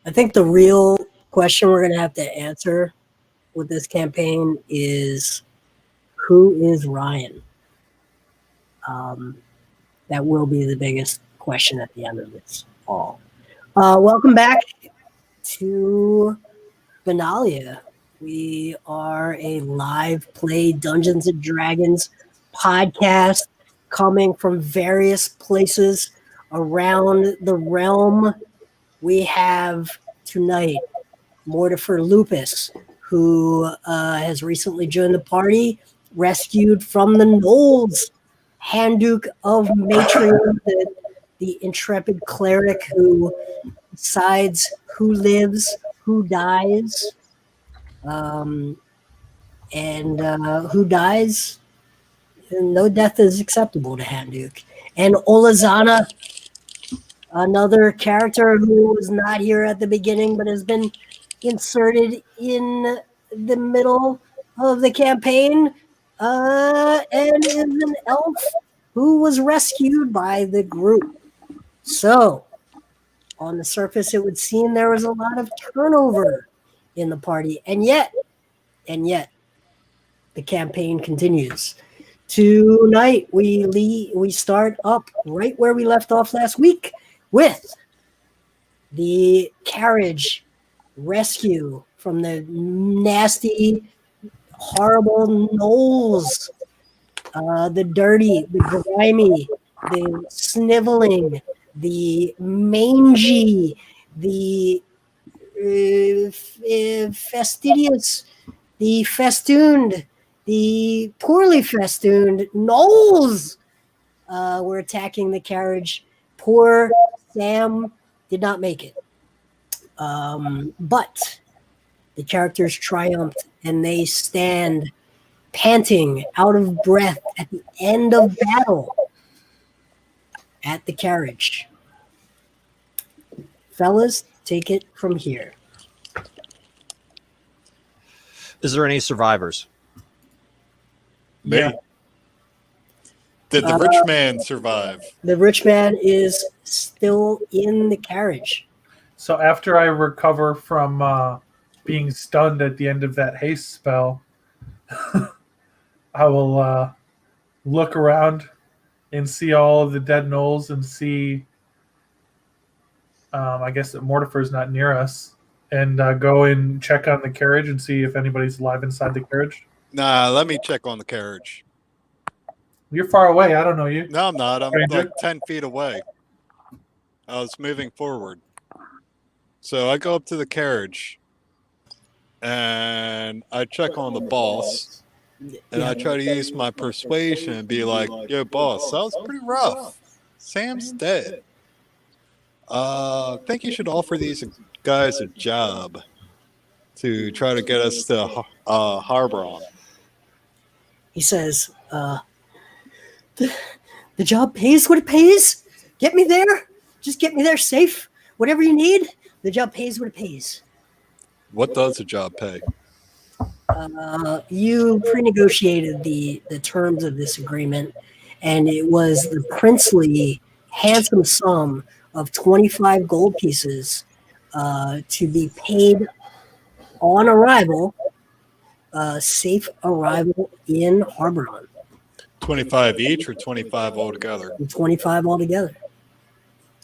I think the real question we're going to have to answer with this campaign is, who is Ryan? That will be the biggest question at the end of this all. Welcome back to Benalia. We are a live play Dungeons and Dragons podcast coming from various places around the realm. We have tonight Mortifer Lupus, who has recently joined the party, rescued from the Knolls, Hand-Duke of Matrion, the intrepid cleric who decides who lives, who dies, and who dies. No death is acceptable to Hand-Duke. And Olazana, another character who was not here at the beginning but has been inserted in the middle of the campaign, and is an elf who was rescued by the group. So, on the surface, it would seem there was a lot of turnover in the party, and yet, the campaign continues. Tonight, we start up right where we left off last week with the carriage rescue from the nasty, horrible Knolls. The dirty, the grimy, the sniveling, the mangy, the fastidious, the festooned, the poorly festooned Knolls were attacking the carriage. Poor Sam did not make it. But the characters triumphed, and they stand panting, out of breath at the end of battle at the carriage. Fellas, take it from here. Is there any survivors? Yeah. Did the rich man survive? The rich man is still in the carriage. So after I recover from being stunned at the end of that haste spell, I will look around and see all of the dead Knolls and see, I guess that Mortifer's not near us, and go and check on the carriage and see if anybody's alive inside the carriage. Nah, let me check on the carriage. You're far away. I don't know you. No, I'm not. I'm Stranger? like 10 feet away. I was moving forward. So I go up to the carriage, and I check on the boss, and I try to use my persuasion and be like, yo, boss, that was pretty rough. Sam's dead. I think you should offer these guys a job to try to get us to Harboron. He says, the job pays what it pays. Get me there. Just get me there safe. Whatever you need, the job pays what it pays. What does a job pay? You pre-negotiated the terms of this agreement, and it was the princely, handsome sum of 25 gold pieces to be paid on arrival, safe arrival in Harboron. 25 each or 25 altogether? 25 altogether.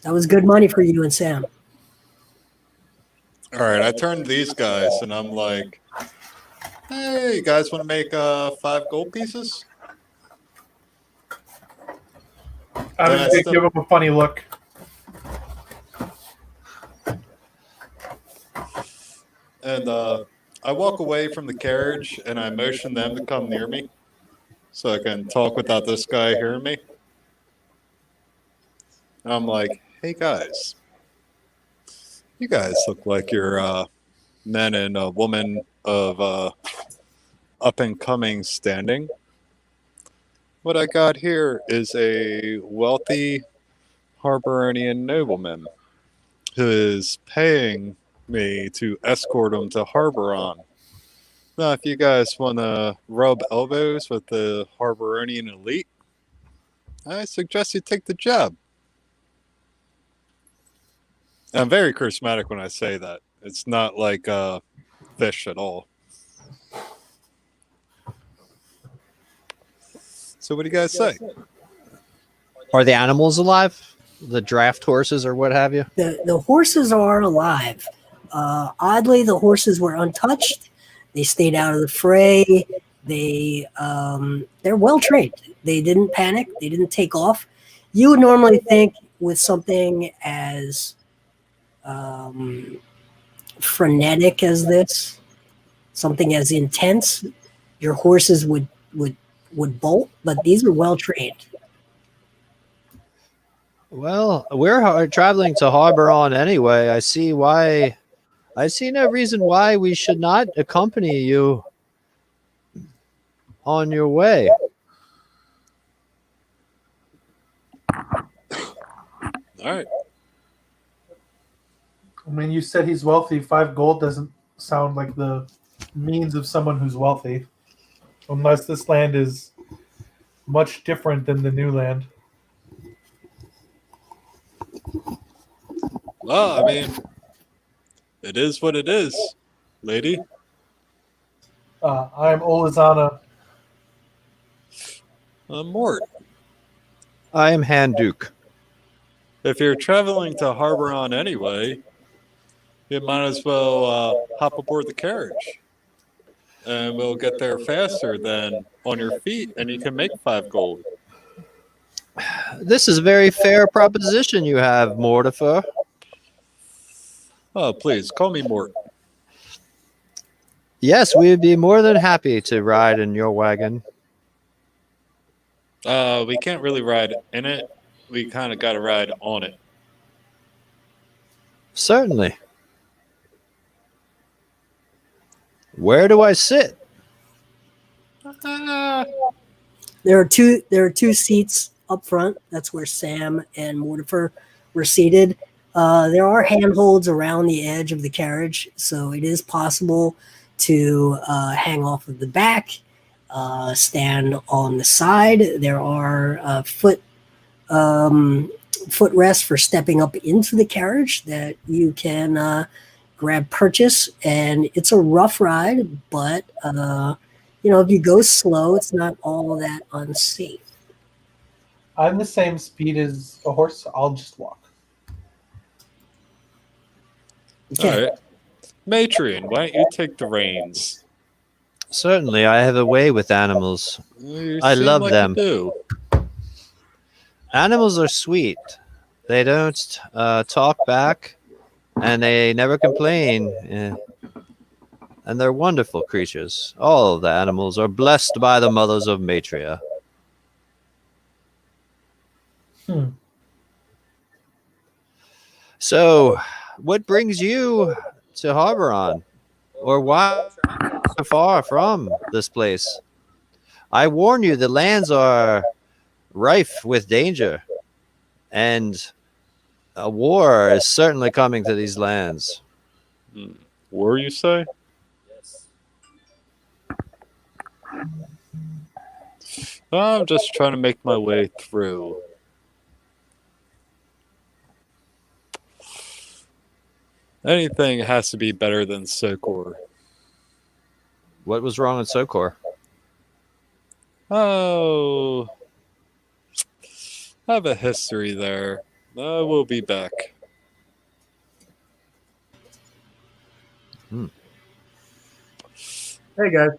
That was good money for you and Sam. All right, I turned to these guys, and I'm like, hey, you guys want to make 5 gold pieces? I'm just going to give him a funny look. And I walk away from the carriage, and I motion them to come near me so I can talk without this guy hearing me. And I'm like, hey, guys. You guys look like you're men and a woman of up-and-coming standing. What I got here is a wealthy Harboronian nobleman who is paying me to escort him to Harboron. Now, if you guys want to rub elbows with the Harboronian elite, I suggest you take the job. I'm very charismatic when I say that. It's not like fish at all. So what do you guys say? Are the animals alive? The draft horses or what have you? The horses are alive. Oddly, the horses were untouched. They stayed out of the fray. They're well trained. They didn't panic. They didn't take off. You would normally think with something as frenetic as this, something as intense, your horses would bolt. But these are well trained. Well, we're traveling to Harboron anyway. I see no reason why we should not accompany you on your way. All right. I mean, you said he's wealthy. 5 gold doesn't sound like the means of someone who's wealthy, unless this land is much different than the new land. Well, I mean, it is what it is, lady. I'm Olazana. Mort. I am Handuke. If you're traveling to Harboron anyway, you might as well hop aboard the carriage. And we'll get there faster than on your feet, and you can make 5 gold. This is a very fair proposition you have, Mortifer. Oh, please, call me Mort. Yes, we would be more than happy to ride in your wagon. We can't really ride in it. We kind of got to ride on it. Certainly. Where do I sit? There are two seats up front. That's where Sam and Mortifer were seated. There are handholds around the edge of the carriage, so it is possible to hang off of the back, stand on the side. There are footrests for stepping up into the carriage that you can grab purchase, and it's a rough ride, but if you go slow, it's not all that unsafe. I'm the same speed as a horse, so I'll just walk. Okay. All right. Matrion, why don't you take the reins? Certainly, I have a way with animals. You I seem love like them. You do. Animals are sweet. They don't talk back, and they never complain. And they're wonderful creatures. All of the animals are blessed by the mothers of Matria. So, what brings you to Harboron? Or why so far from this place? I warn you, the lands are rife with danger. And a war is certainly coming to these lands. War, you say? I'm just trying to make my way through. Anything has to be better than Sokor. What was wrong with Sokor? Oh, I have a history there. I will be back. Hey, guys.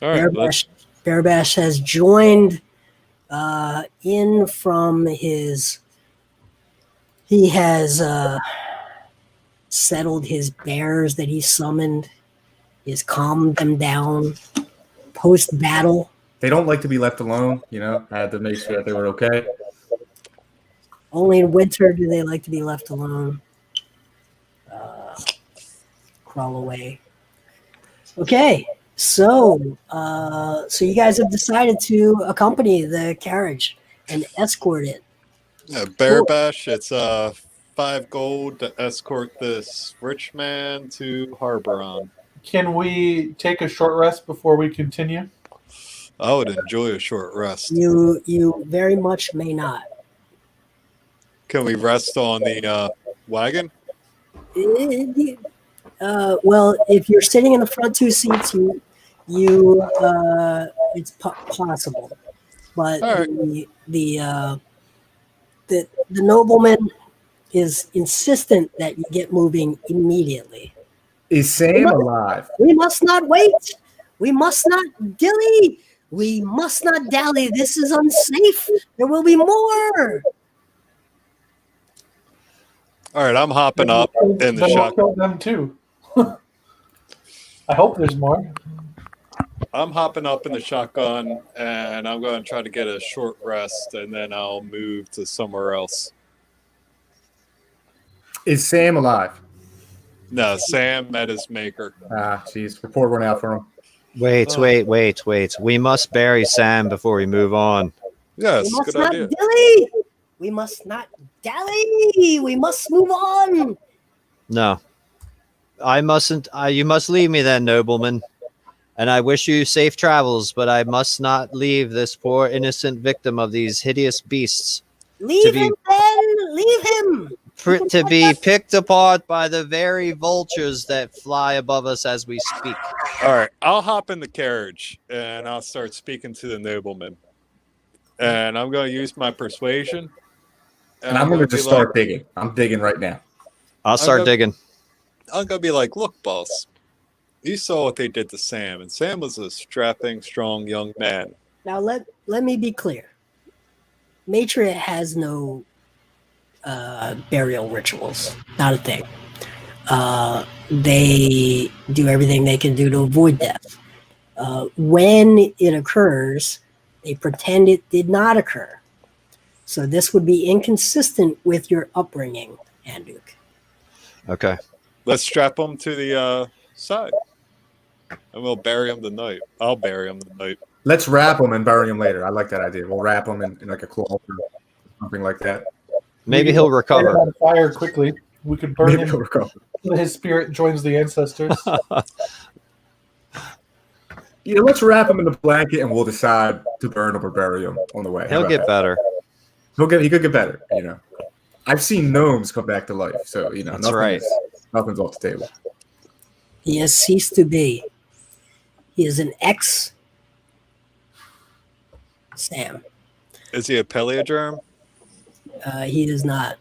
All right, Bearbash has joined in from his. He has settled his bears that he summoned. He's calmed them down post battle. They don't like to be left alone, I had to make sure that they were okay. Only in winter do they like to be left alone. Crawl away. Okay, so you guys have decided to accompany the carriage and escort it. Yeah, Bear Bash, it's 5 gold to escort this rich man to Harboron. Can we take a short rest before we continue? I would enjoy a short rest. You very much may not. Can we rest on the wagon? Well, if you're sitting in the front two seats, it's possible. But All right. the nobleman is insistent that you get moving immediately. Is Sam alive? We must not wait. We must not dilly. We must not dally. This is unsafe. There will be more. All right, I'm hopping up in the Then we'll shotgun. kill them too. I hope there's more. I'm hopping up in the shotgun, and I'm going to try to get a short rest, and then I'll move to somewhere else. Is Sam alive? No, Sam met his maker. Ah, jeez. Report went out for him. Wait. We must bury Sam before we move on. Yes, We must good not idea. dilly. We must not dally. We must move on. No. I mustn't. You must leave me then, nobleman. And I wish you safe travels, but I must not leave this poor innocent victim of these hideous beasts Leave him, then. Leave him. to be picked apart by the very vultures that fly above us as we speak. All right, I'll hop in the carriage, and I'll start speaking to the nobleman. And I'm going to use my persuasion. And I'm going to just start digging. I'm digging right now. I'll start digging. I'm going to be like, look, boss, you saw what they did to Sam, and Sam was a strapping, strong young man. Now let me be clear. Matra has no burial rituals. Not a thing. They do everything they can do to avoid death. When it occurs, they pretend it did not occur. So this would be inconsistent with your upbringing, Anduk. Okay. Let's strap him to the side, and we'll bury him tonight. I'll bury him tonight. Let's wrap him and bury him later. I like that idea. We'll wrap him in like a cloth or something like that. Maybe he'll recover. On fire quickly. We could burn Maybe him. he'll recover. His spirit joins the ancestors. Yeah, let's wrap him in the blanket and we'll decide to burn him or bury him on the way. How He'll about get that? better. He could get better, you know. I've seen gnomes come back to life, so you know That's right. Nothing's off the table. He has ceased to be. He is an ex-Sam. Is he a paleogerm? He is not.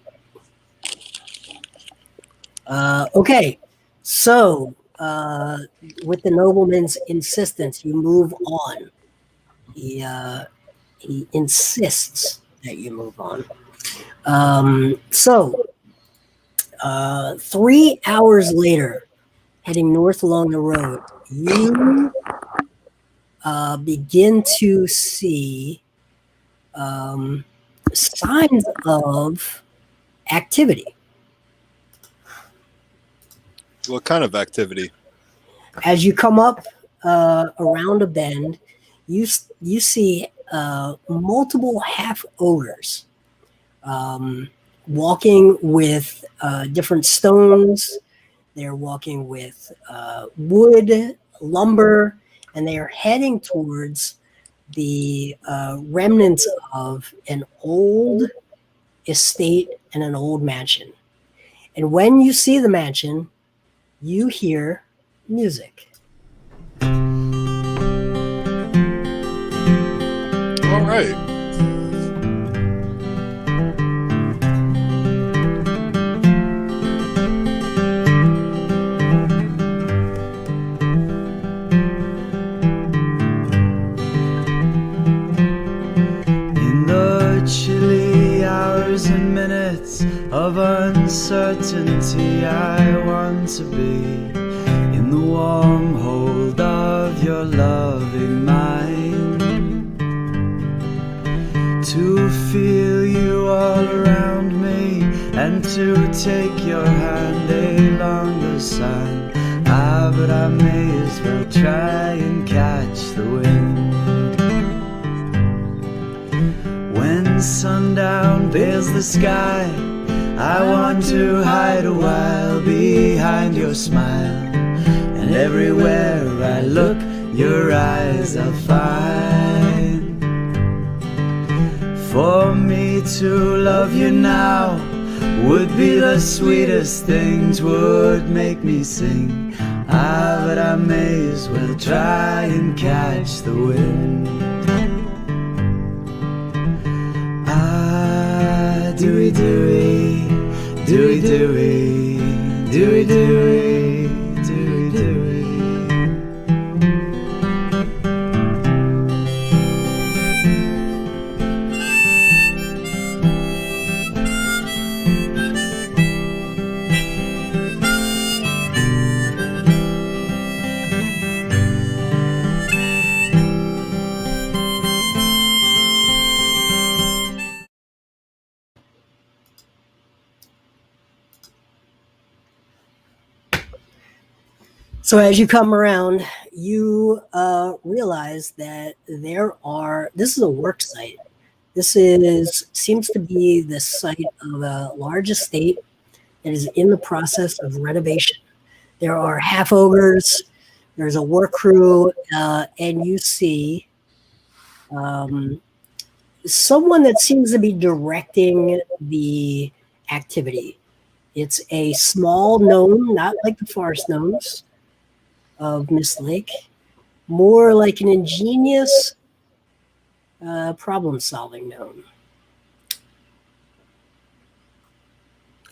Okay, so with the nobleman's insistence, you move on. He insists that you move on. 3 hours later, heading north along the road, you begin to see signs of activity. What kind of activity? As you come up around a bend, you see multiple half ogres walking with different stones. They're walking with wood, lumber, and they are heading towards the remnants of an old estate and an old mansion. And when you see the mansion, you hear music. All right. In the chilly hours and minutes of uncertainty, I want to be in the warm hold of your loving mind, to feel you all around me and to take your hand along the sun. Ah, but I may as well try and catch the wind. When sundown veils the sky, I want to hide a while behind your smile, and everywhere I look, your eyes I'll find. For me to love you now would be the sweetest things, would make me sing. Ah, but I may as well try and catch the wind. Ah, dooey dooey, dooey dooey, dooey dooey, dooey dooey. So as you come around, you realize that this is a work site. This seems to be the site of a large estate that is in the process of renovation. There are half ogres, there's a work crew, and you see someone that seems to be directing the activity. It's a small gnome, not like the forest gnomes of Miss Lake, more like an ingenious problem-solving gnome.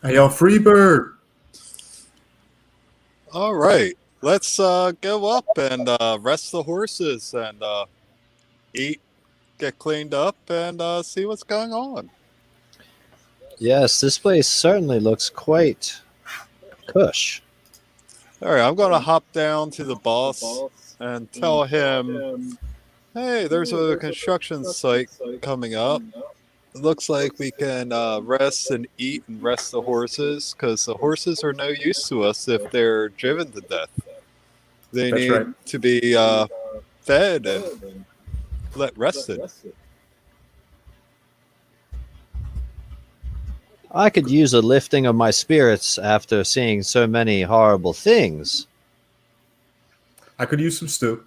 Hey, yo, Freebird. All right, let's go up and rest the horses and eat, get cleaned up, and see what's going on. Yes, this place certainly looks quite cush. All right, I'm going to hop down to the boss and tell him, hey, there's a construction site coming up. It looks like we can rest and eat and rest the horses, because the horses are no use to us if they're driven to death. They That's need right. to be fed and rested. I could use a lifting of my spirits after seeing so many horrible things. I could use some stew.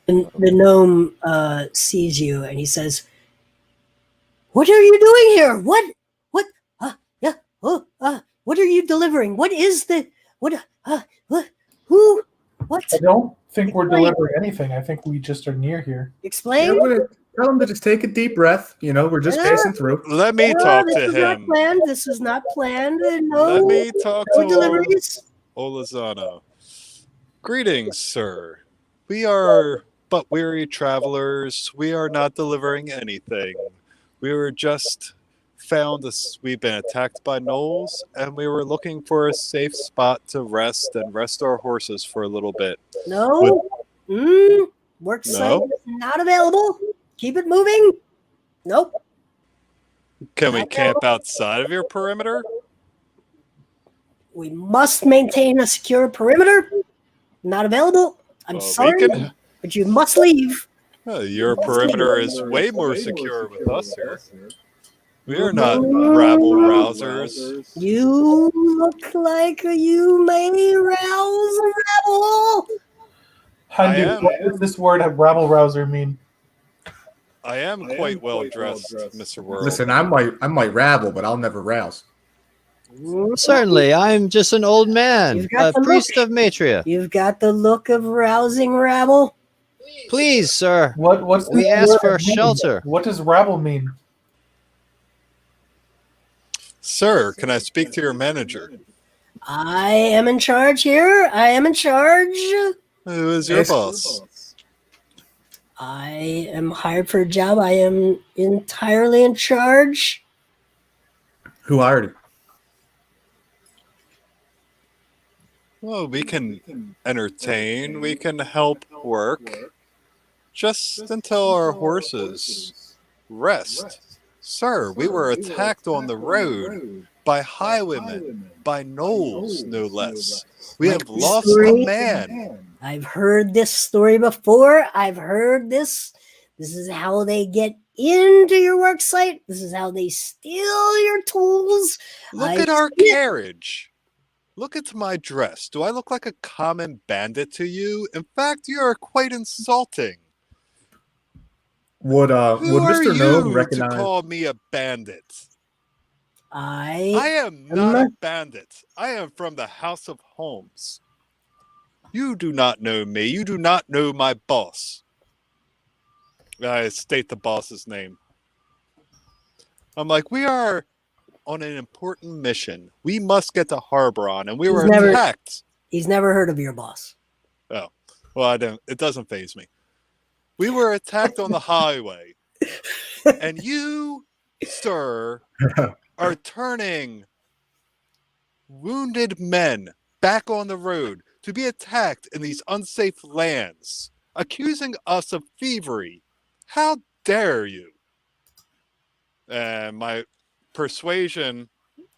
And the gnome sees you and he says, "What are you doing here? What? Yeah. What are you delivering? What is the? What? Who? What? I don't think we're Explain. delivering anything. I think we just are near here. Explain." Yeah, I'm gonna tell him to just take a deep breath. You know, we're just Yeah. passing through. Let me No, talk this to was not him. planned. This was not planned. No, Let me talk no to deliveries. Olazano. Greetings, sir. We are but weary travelers. We are not delivering anything. We were just found we've been attacked by gnolls, and we were looking for a safe spot to rest our horses for a little bit. No. Work site No? is not available. Keep it moving. Nope. Can we camp outside of your perimeter? We must maintain a secure perimeter. Not available. I'm Well, we sorry, can- but you must leave. Your perimeter is way more secure with us here. We are not rabble rousers. You look like you may rouse a rebel. Handu, am. what does this word rabble rouser mean? I am quite well dressed, Mr. World. Listen, I might rabble, but I'll never rouse. Certainly, I'm just an old man, You've got a the priest look. of Matria. You've got the look of rousing rabble. Please, sir, What's we this ask word for mean? shelter. What does rabble mean? Sir, can I speak to your manager? I am in charge here. I am in charge. Who is your Yes. boss? I am hired for a job. I am entirely in charge. Who hired you? Well, we can entertain, we can help work, just until our horses rest. Sir, we were attacked on the road by highwaymen, by gnolls, no less. We have lost a man. I've heard this story before. I've heard this. This is how they get into your work site. This is how they steal your tools. Look I at our see it. carriage. Look at my dress. Do I look like a common bandit to you? In fact, you are quite insulting. Would Who are Mr. Gnome you to recognize? call me a bandit? I I am not a bandit. I am from the House of Holmes. You do not know me. You do not know my boss. I state the boss's name. I'm like, we are on an important mission. We must get to Harboron, and we were attacked. He's never heard of your boss. Oh, well, I don't. It doesn't faze me. We were attacked on the highway, and you, sir, are turning wounded men back on the road to be attacked in these unsafe lands, accusing us of thievery. How dare you? And my persuasion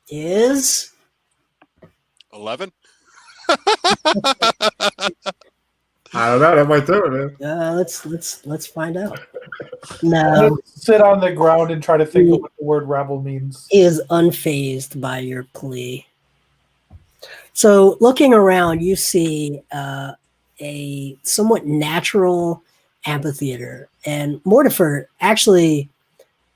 Is 11. I don't know. That might do it, man. let's find out. No, Sit on the ground and try to think of what the word rabble means. is unfazed by your plea. So, looking around, you see a somewhat natural amphitheater, and Mortifer, actually,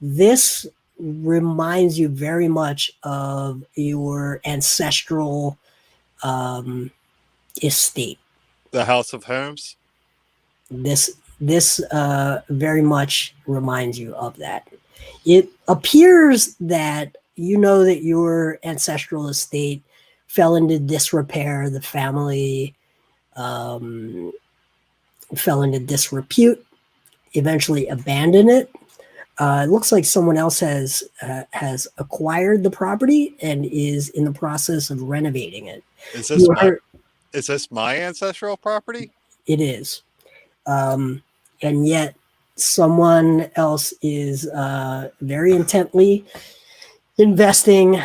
this reminds you very much of your ancestral estate. The House of Holmes. This very much reminds you of that. It appears that you know that your ancestral estate fell into disrepair. The family fell into disrepute, eventually abandoned it. It looks like someone else has acquired the property and is in the process of renovating it. Is this my ancestral property? It is. And yet someone else is very intently investing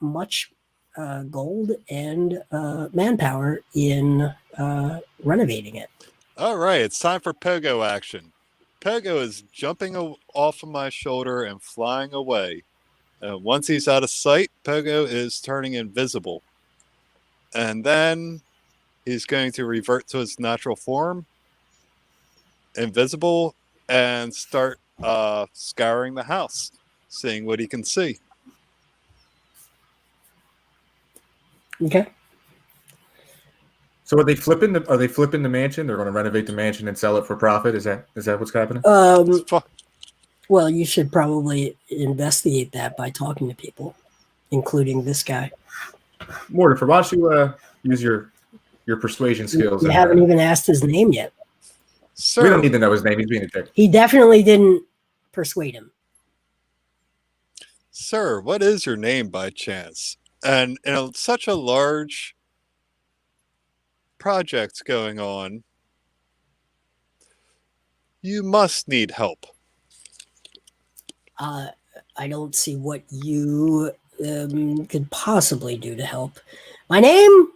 much gold and manpower in renovating it. All right, it's time for pogo action. Pogo is jumping off of my shoulder and flying away. Once he's out of sight, Pogo is turning invisible. And then he's going to revert to his natural form, invisible, and start scouring the house, seeing what he can see. Okay. So are they flipping the mansion? They're going to renovate the mansion and sell it for profit. Is that what's happening? Well, you should probably investigate that by talking to people, including this guy. Mortifer, why don't you use your persuasion skills? You haven't even asked his name yet. Sir, we don't need to know his name. He's being a dick. He definitely didn't persuade him. Sir, what is your name by chance? And in such a large project going on, you must need help. I don't see what you could possibly do to help. My name,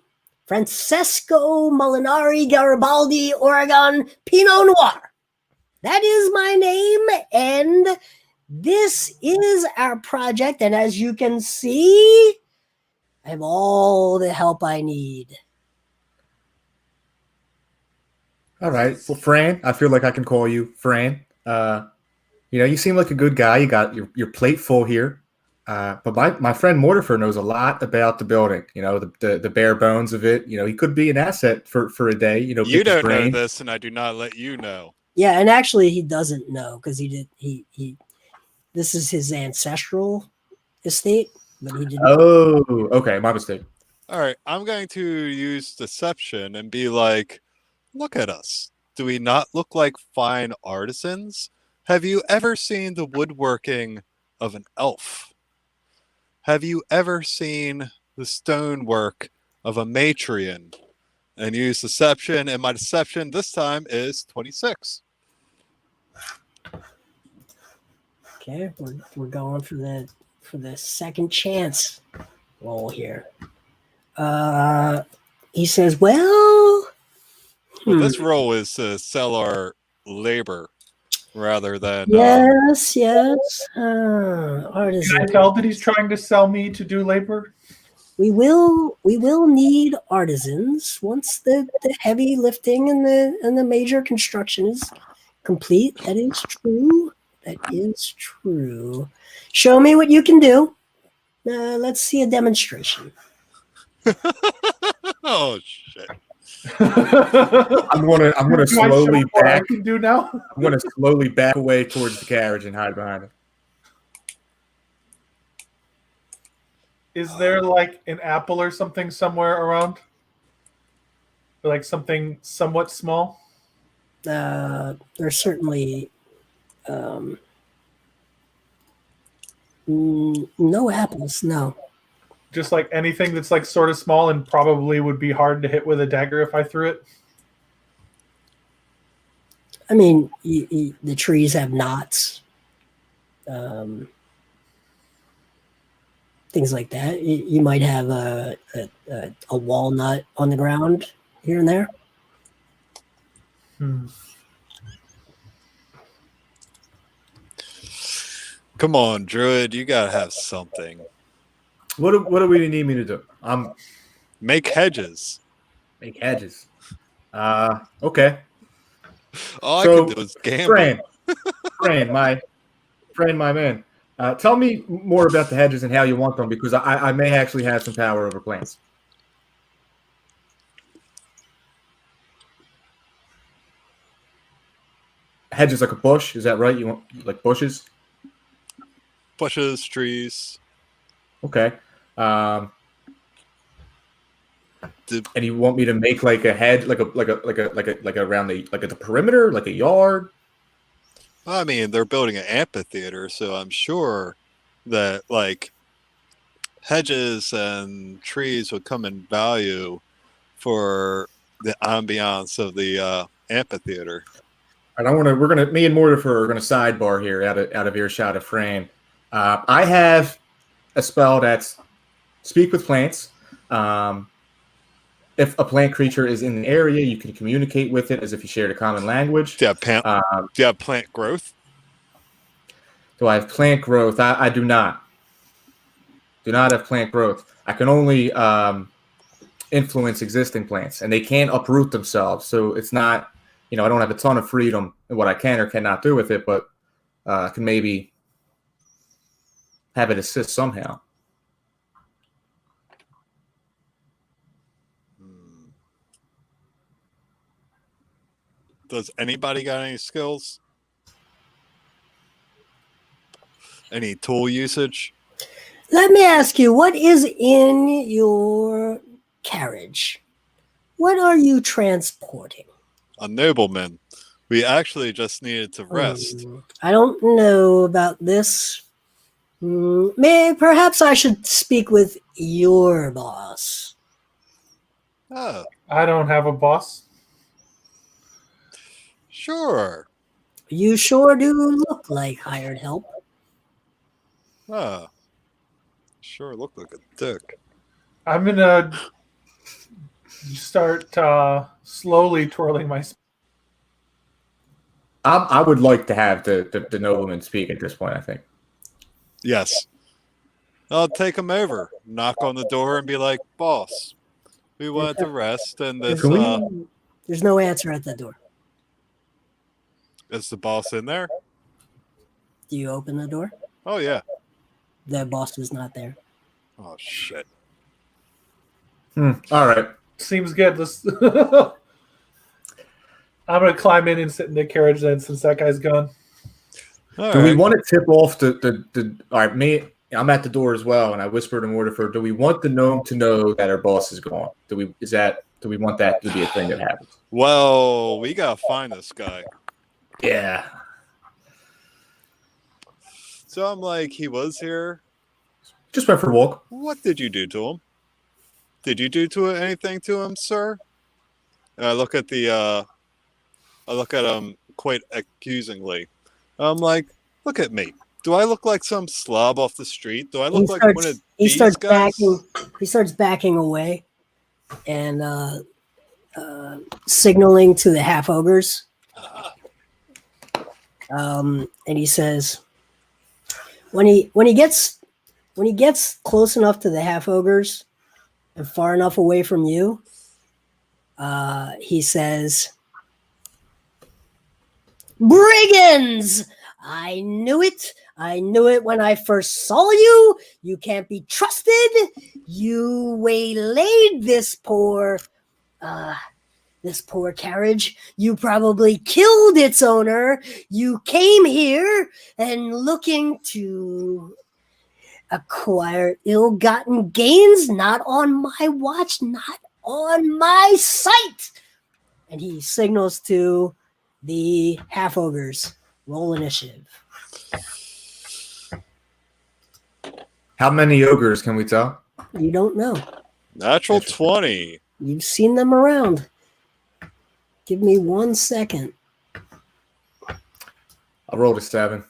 Francesco Molinari Garibaldi, Oregon, Pinot Noir. That is my name, and this is our project. And as you can see, I have all the help I need. All right. Well, Fran, I feel like I can call you Fran. You seem like a good guy. You got your plate full here. But my friend Mortifer knows a lot about the building. The bare bones of it. He could be an asset for a day. You don't know this, and I do not let you know. Yeah, and actually, he doesn't know because this is his ancestral estate, but he didn't. Oh, okay, my mistake. All right, I'm going to use deception and be like, look at us. Do we not look like fine artisans? Have you ever seen the woodworking of an elf? Have you ever seen the stonework of a matrion? And use deception, and my deception this time is 26. Okay, we're going for the second chance roll here. He says, "Well, This roll is to sell our labor rather than yes, Can artisan." I tell that he's trying to sell me to do labor? we will need artisans once the heavy lifting and the major construction is complete. That is true. That is true. Show me what you can do. Let's see a demonstration. Oh shit! I'm gonna Can I show slowly what I back. can do now. I'm gonna slowly back away towards the carriage and hide behind it. Is there like an apple or something somewhere around? Or like something somewhat small? There's certainly no apples. No. Just like anything that's like sort of small and probably would be hard to hit with a dagger if I threw it. I mean, the trees have knots. Things like that. You might have a walnut on the ground here and there. Come on, Druid, you gotta have something. What do we need me to do? Make hedges. Make hedges. Okay. All So, I can do is gamble. Fran, my man. Tell me more about the hedges and how you want them, because I may actually have some power over plants. Hedges like a bush, is that right? You want like bushes? Bushes, trees. Okay. And Did- you want me to make like a hedge, like around the perimeter, like a yard? I mean, they're building an amphitheater, so I'm sure that like hedges and trees would come in value for the ambiance of the amphitheater. And me and Mortifer are gonna sidebar here out of earshot of Fran. I have a spell that's speak with plants. If a plant creature is in an area, you can communicate with it as if you shared a common language. Do you have plant growth? Do I have plant growth? I do not. Do not have plant growth. I can only influence existing plants, and they can't uproot themselves. So it's not, I don't have a ton of freedom in what I can or cannot do with it, but I can maybe have it assist somehow. Does anybody got any skills? Any tool usage? Let me ask you, what is in your carriage? What are you transporting? A nobleman. We actually just needed to rest. I don't know about this. Perhaps I should speak with your boss. Oh, I don't have a boss. sure. You sure do look like hired help. Oh, sure. Look like a dick. I'm gonna start slowly twirling my. I would like to have the nobleman speak at this point, I think. Yes. I'll take him over, knock on the door, and be like, "Boss, we wanted to rest, and this There's no answer at the door. is the boss in there." Do you open the door? Oh yeah. The boss is not there. Oh shit. All right. Seems good. Let's. I'm gonna climb in and sit in the carriage then, since that guy's gone. All Do we right. want to tip off the all right, I'm at the door as well, and I whispered to Mortifer, do we want the gnome to know that our boss is gone? Do we want that to be a thing that happens? Well, we gotta find this guy. Yeah. So I'm like, he was here. Just went for a walk. What did you do to him? Did you do anything to him, sir? And I look at him quite accusingly. I'm like, look at me. Do I look like some slob off the street? Do I look like one of these guys? He starts backing away and signaling to the half ogres. And he says, when he gets close enough to the half ogres, and far enough away from you, he says, "Brigands! I knew it. I knew it when I first saw you. You can't be trusted. You waylaid this poor carriage. You probably killed its owner. You came here and looking to acquire ill-gotten gains, not on my watch, not on my sight." And he signals to the half-ogres. Roll initiative. How many ogres can we tell? You don't know. Natural 20. You've seen them around. Give me 1 second. I rolled a 7.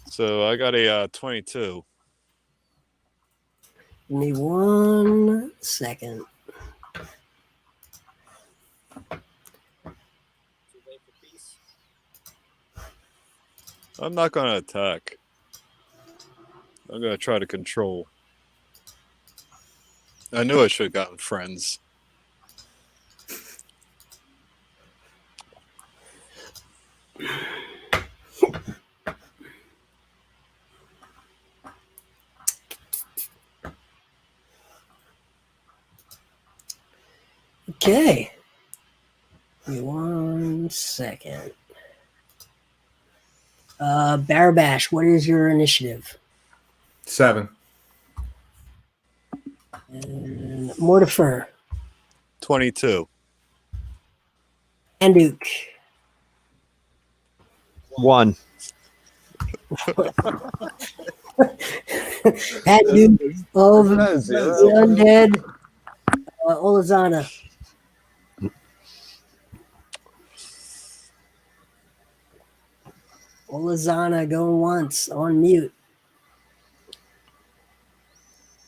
So I got a 22. Give me 1 second. I'm not going to attack. I'm going to try to control. I knew I should have gotten friends. Okay. Give me 1 second. Barabash, what is your initiative? 7. And Mortifer. 22. Anduk. 1. Anduk of the Undead. Olazana. Olazana going once on mute.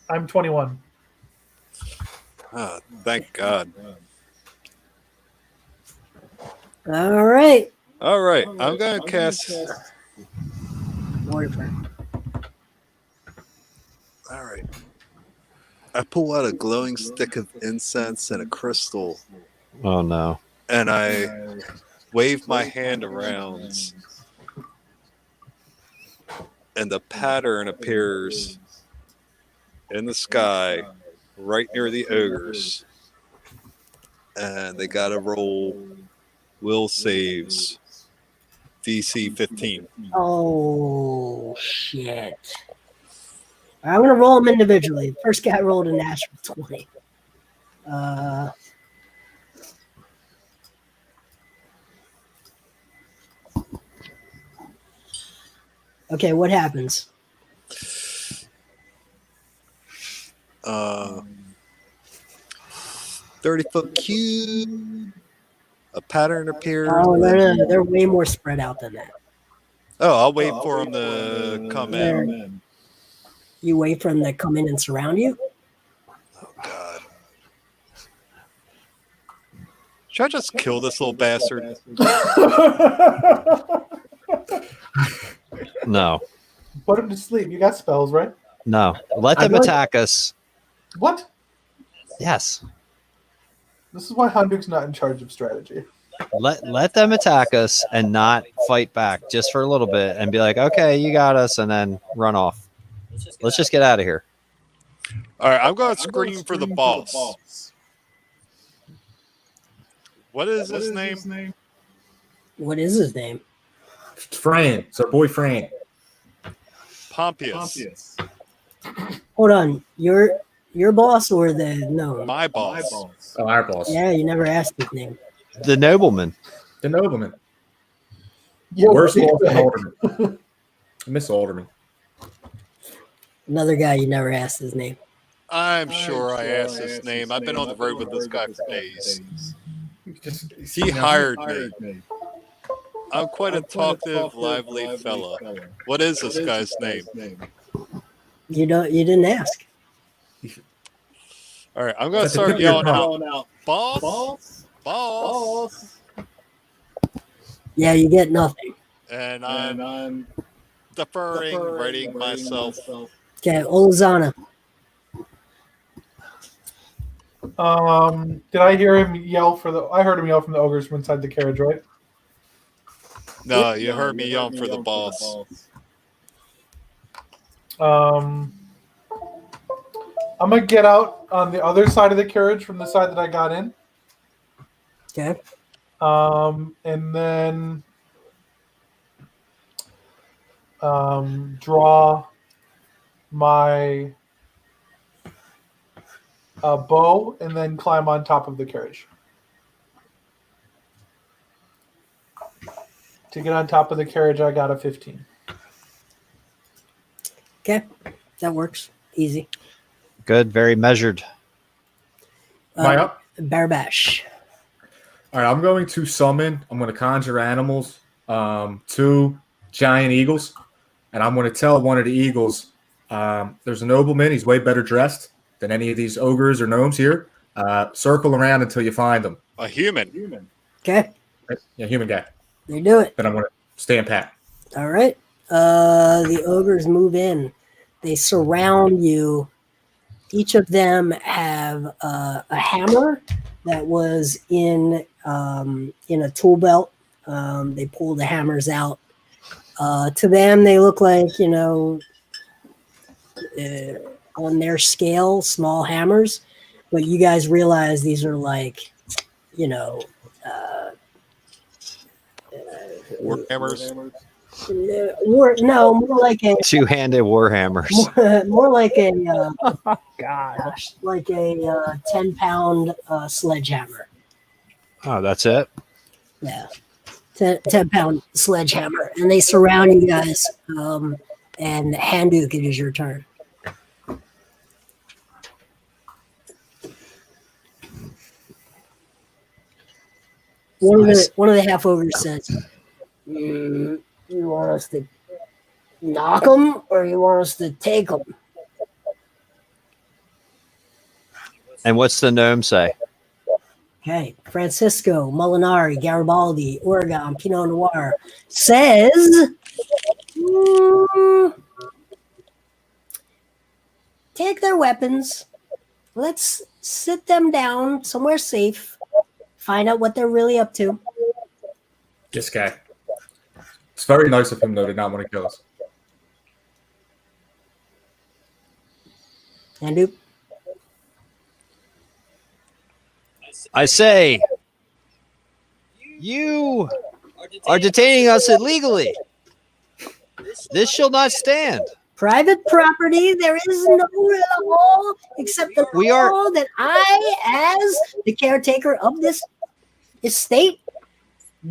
I'm 21. Ah, thank God. All right. All right, I'm going to cast... Mortifer. All right. I pull out a glowing stick of incense and a crystal, Oh no. and I wave my hand around, and the pattern appears in the sky right near the ogres, and they got to roll will saves DC 15. Oh, shit. I'm going to roll them individually. First guy rolled a natural 20. Okay, what happens? 30-foot cube. A pattern appears. Oh, no. They're way more spread out than that. Oh, I'll wait for them to come in. You wait for them to come in and surround you? Oh, God. Should I just kill this little bastard? No. Put him to sleep. You got spells, right? No. Let them attack us. What? Yes. This is why Hunduk's not in charge of strategy. Let them attack us and not fight back just for a little bit and be like, okay, you got us, and then run off. Let's just get out of here. All right, I'm going to scream for the boss. What is his name? What is his name? It's Fran. It's our boy Fran. Pompous. Hold on. Your boss or the no? My boss. Oh, our boss. Yeah, you never asked his name. The nobleman. The nobleman. Yo, Worst big boss than bag. Alderman. Miss Alderman. Another guy you never asked his name. I'm sure I asked his name. I've been on the road with this guy for days. He hired me. I'm quite a talkative, lively fella. What is this guy's name? You didn't ask. All right, I'm going to start yelling out, boss, boss. Yeah, you get nothing. And I'm deferring, readying myself. Okay, Olazana. Did I hear him yell I heard him yell from the ogres from inside the carriage, right? No, you heard me yelling for the boss. I'm gonna get out on the other side of the carriage from the side that I got in. Okay. And then draw my bow and then climb on top of the carriage. To get on top of the carriage, I got a 15. Okay. That works. Easy. Good. Very measured. Am I up? Barbash. All right, I'm going to summon. I'm going to conjure animals, 2 giant eagles, and I'm going to tell one of the eagles, there's a nobleman. He's way better dressed than any of these ogres or gnomes here. Circle around until you find him. A human. Okay. Yeah, human guy. They do it. Then I'm going to stand pat. All right. The ogres move in. They surround you. Each of them have a hammer that was in a tool belt. They pull the hammers out. To them, they look like, on their scale, small hammers. But you guys realize these are like, Warhammers. more like a Two-handed warhammers. more like a gosh, like a 10-pound sledgehammer. Oh, that's it. Yeah, 10-pound sledgehammer, and they surround you guys. And Handuk, it is your turn. One of the half ogres says, "You want us to knock them, or you want us to take them?" And what's the gnome say? Okay, Francisco Molinari, Garibaldi, Oregon, Pinot Noir says, take their weapons. Let's sit them down somewhere safe. Find out what they're really up to. This guy. It's very nice of him, though, to not want to kill us. Andu? I say, you are detaining us illegally. This shall not stand. Private property, there is no law except the We law are- that I, as the caretaker of this estate,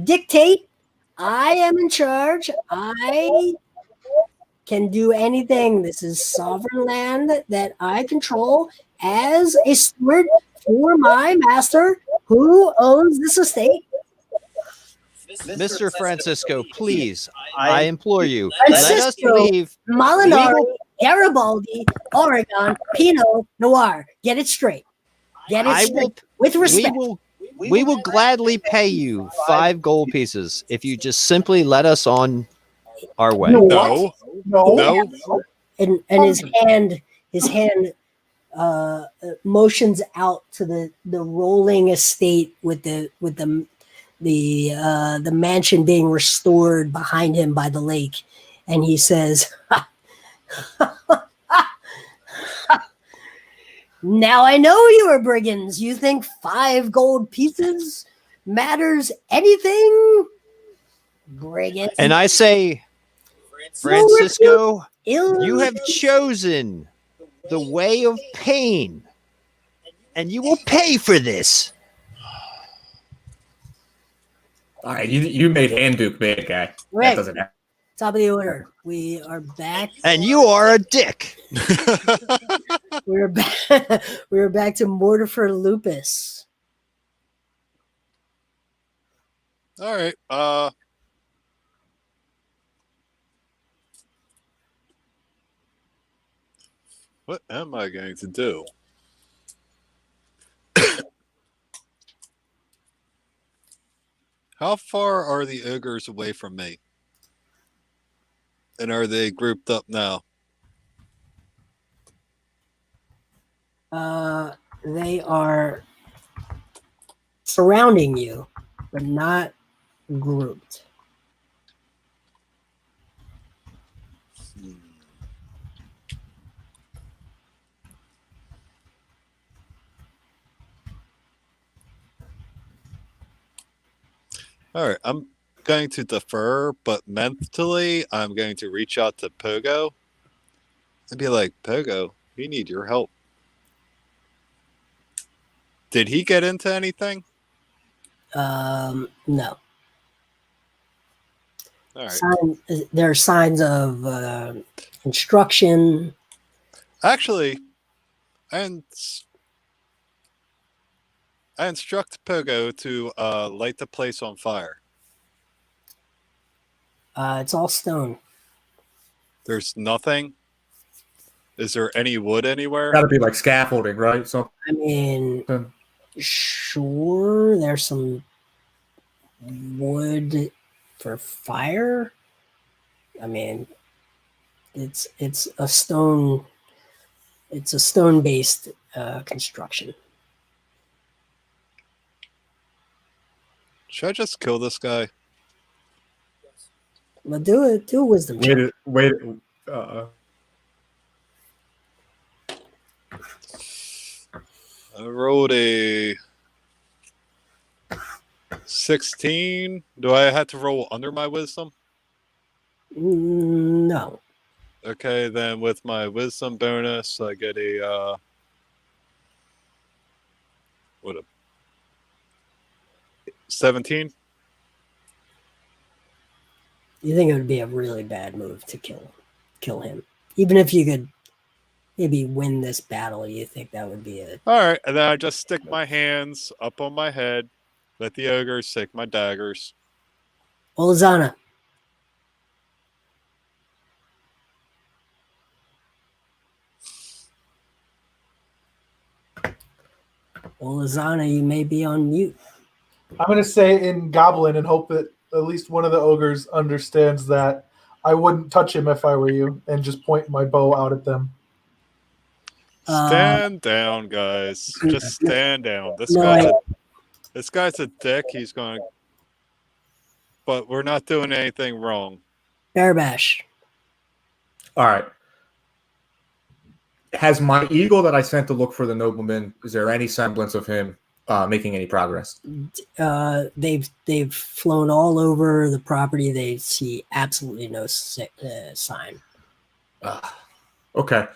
dictate. I am in charge. I can do anything. This is sovereign land that I control as a steward for my master who owns this estate. Mr. Francisco, please, I implore you, let us Francisco leave. Molinari, Garibaldi, Oregon, Pinot Noir. Get it straight. Get it I straight. will, With we respect. will gladly pay you 5 gold pieces if you just simply let us on our way. No. No. No. No. And his hand motions out to the rolling estate with the mansion being restored behind him by the lake, and he says, "Now I know you are brigands. You think 5 gold pieces matters anything, brigands?" And I say, Francisco, you have Illegal- chosen the way of pain, and you will pay for this. All right, you made Handuk bad guy. Right. That doesn't happen. Top of the order. We are back. And you are a dick. We're back. We're back to Mortifer Lupus. All right. What am I going to do? How far are the ogres away from me? And are they grouped up now? They are surrounding you, but not grouped. All right, I'm going to defer, but mentally, I'm going to reach out to Pogo and be like, Pogo, we need your help. Did he get into anything? No. All right. There are signs of instruction. Actually, I instruct Pogo to light the place on fire. It's all stone. There's nothing. Is there any wood anywhere? Got to be like scaffolding, right? So I mean, sure, there's some wood for fire. I mean, it's a stone. It's a stone-based construction. Should I just kill this guy? But do a wisdom check. wait. I rolled a 16. Do I have to roll under my wisdom? No. Okay, then with my wisdom bonus, I get a what a 17. You think it would be a really bad move to kill him, even if you could maybe win this battle. You think that would be a All right, and then I just stick my hands up on my head, let the ogres take my daggers. Olazana. Olazana, you may be on mute. I'm going to say in Goblin and hope that at least one of the ogres understands that I wouldn't touch him if I were you, and just point my bow out at them. Stand down, guys. Just stand down. This guy's a dick. He's going to... But we're not doing anything wrong. Bearbash. All right. Has my eagle that I sent to look for the nobleman, is there any semblance of him making any progress? They've flown all over the property. They see absolutely no sign. Okay.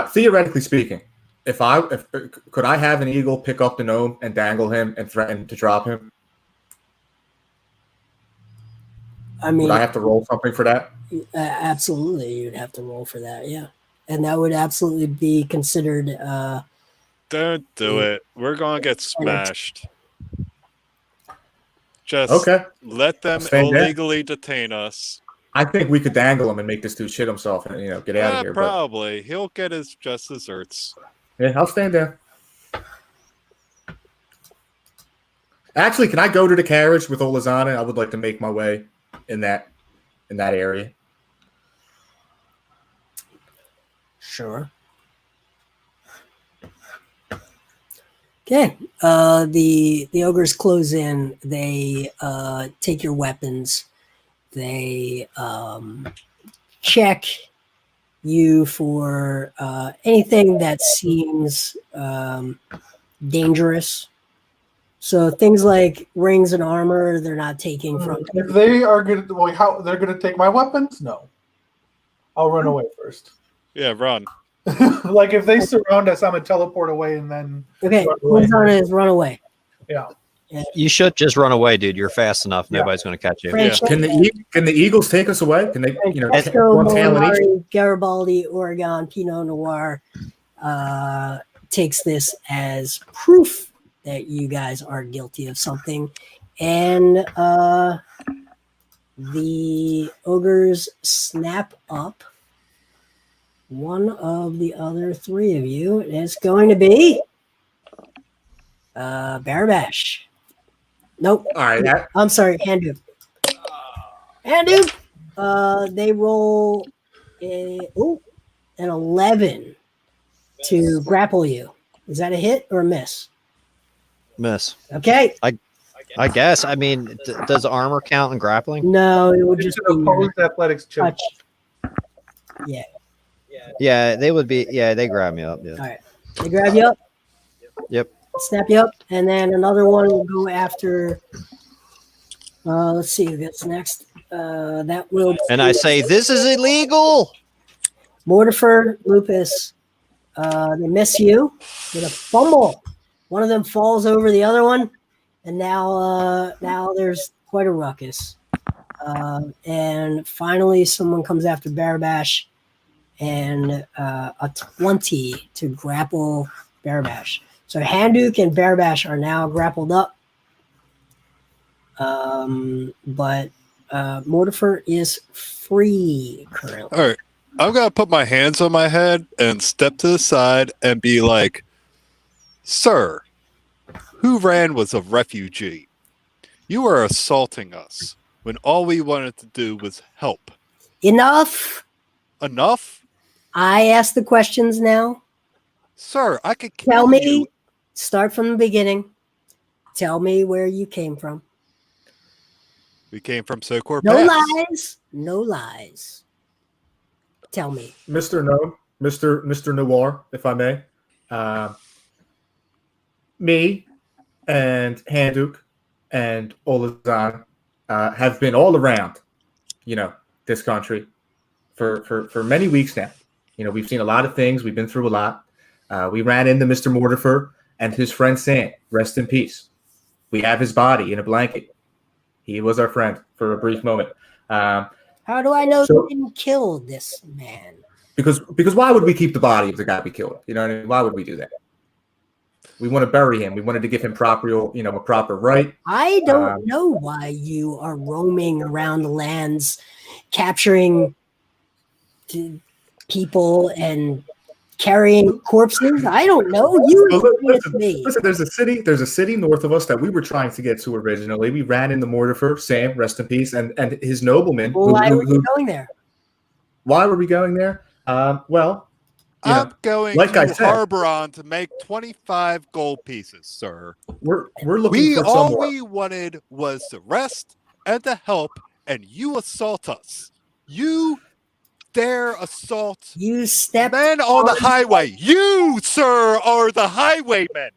Theoretically speaking, could I have an eagle pick up the gnome and dangle him and threaten to drop him? I mean, would I have to roll something for that? Absolutely, you'd have to roll for that. Yeah, and that would absolutely be considered. Don't do it. We're gonna get smashed. Just let them illegally detain us. I think we could dangle him and make this dude shit himself and get out of here. Probably. He'll get his just desserts. Yeah, I'll stand there. Actually, can I go to the carriage with Olazana? I would like to make my way in that area. Sure. Okay. The ogres close in. They take your weapons. They check you for anything that seems dangerous. So things like rings and armor, they're not taking from. If they are going to, they're going to take my weapons? No. I'll run away first. Yeah, run. Like if they surround us, I'm going to teleport away and then. Okay, who's on is run away. Yeah. You should just run away, dude. You're fast enough. Nobody's going to catch you. Yeah. Can the Eagles take us away? Can they? Francesco, one tail in each? Molinari, Garibaldi, Oregon, Pinot Noir takes this as proof that you guys are guilty of something, and the ogres snap up one of the other three of you. It's going to be Bearbash. Nope. All right. I'm sorry, Handu. They roll an 11 to grapple you. Is that a hit or a miss? Miss. Okay. I guess. I mean, does armor count in grappling? No, it would It's just an be opposed athletics check. touch. Yeah. Yeah, they would be. Yeah, they grab me up. Yeah. All right. They grab you up. Yep. Snap you up, and then another one will go after. Let's see who gets next. That will. And I say, this is illegal. Mortifer, Lupus. They miss you with a fumble. One of them falls over the other one, and now there's quite a ruckus. And finally, someone comes after Barabash, and a 20 to grapple Barabash. So Handuk and Barabash are now grappled up. But Mortifer is free currently. All right. I'm going to put my hands on my head and step to the side and be like, Sir, who ran was a refugee. You are assaulting us when all we wanted to do was help. Enough. Enough? I ask the questions now. Sir, I could kill Tell me. you. Start from the beginning. Tell me where you came from. We came from Sokor No Pass. lies. No lies. Tell me. Mr. Noir, if I may. Me and Handuk and Olazan have been all around, this country for many weeks now. We've seen a lot of things. We've been through a lot. We ran into Mr. Mortifer and his friend Sam. Rest in peace. We have his body in a blanket. He was our friend for a brief moment. How do I know you didn't kill this man? Because why would we keep the body of the guy we killed? You know what I mean? Why would we do that? We want to bury him. We wanted to give him a proper right. I don't know why you are roaming around the lands, capturing people and carrying corpses. I don't know. You explain it to me. Listen, there's a city north of us that we were trying to get to originally. We ran into Mortifer, Sam, rest in peace, and his nobleman. Well, why were you going there? Why were we going there? I'm going like I to said, Harboron to make 25 gold pieces, sir. We're looking for all someone. we wanted was to rest and to help, and you assault us. You dare assault You stepped men on the highway. You, sir, are the highwaymen.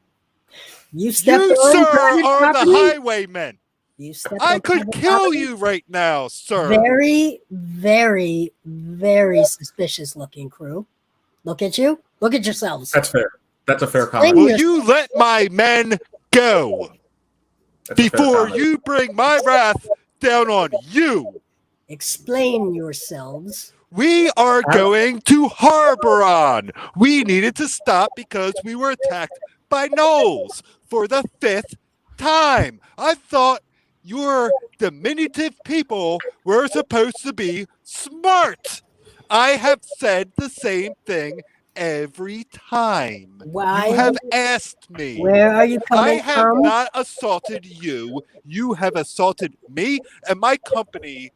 You stepped You, on sir, private are the property? highwaymen. You stepped I on could private kill property? you right now, sir. Very, very, very suspicious looking crew. Look at you. Look at yourselves. That's fair. That's a fair Explain comment. Will you let my men go That's a fair before comment. you bring my wrath down on you? Explain yourselves. We are going to Harboron. We needed to stop because we were attacked by gnolls for the 5th time. I thought your diminutive people were supposed to be smart. I have said the same thing every time. Why? You have asked me. Where are you I coming have from? not assaulted you. You have assaulted me and my company,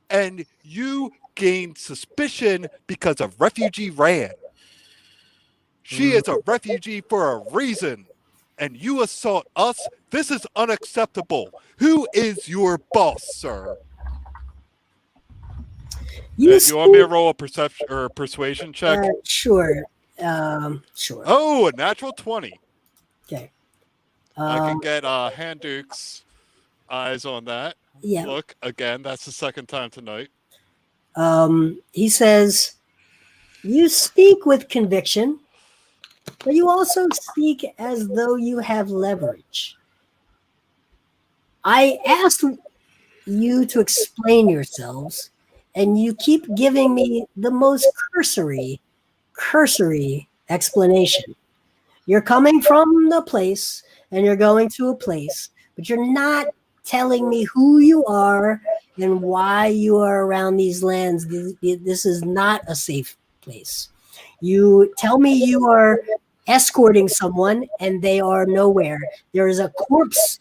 and you gained suspicion because of Refugee Ran. She is a refugee for a reason, and you assault us? This is unacceptable. Who is your boss, sir? You You want me to roll a perception or a persuasion check? Sure. Sure. Oh, a natural 20. Okay. I can get Handuk's eyes on that. Yeah. Look, again, that's the second time tonight. He says, you speak with conviction, but you also speak as though you have leverage. I asked you to explain yourselves, and you keep giving me the most cursory explanation. You're coming from the place, and you're going to a place, but you're not telling me who you are and why you are around these lands. This is not a safe place. You tell me you are escorting someone and they are nowhere. There is a corpse,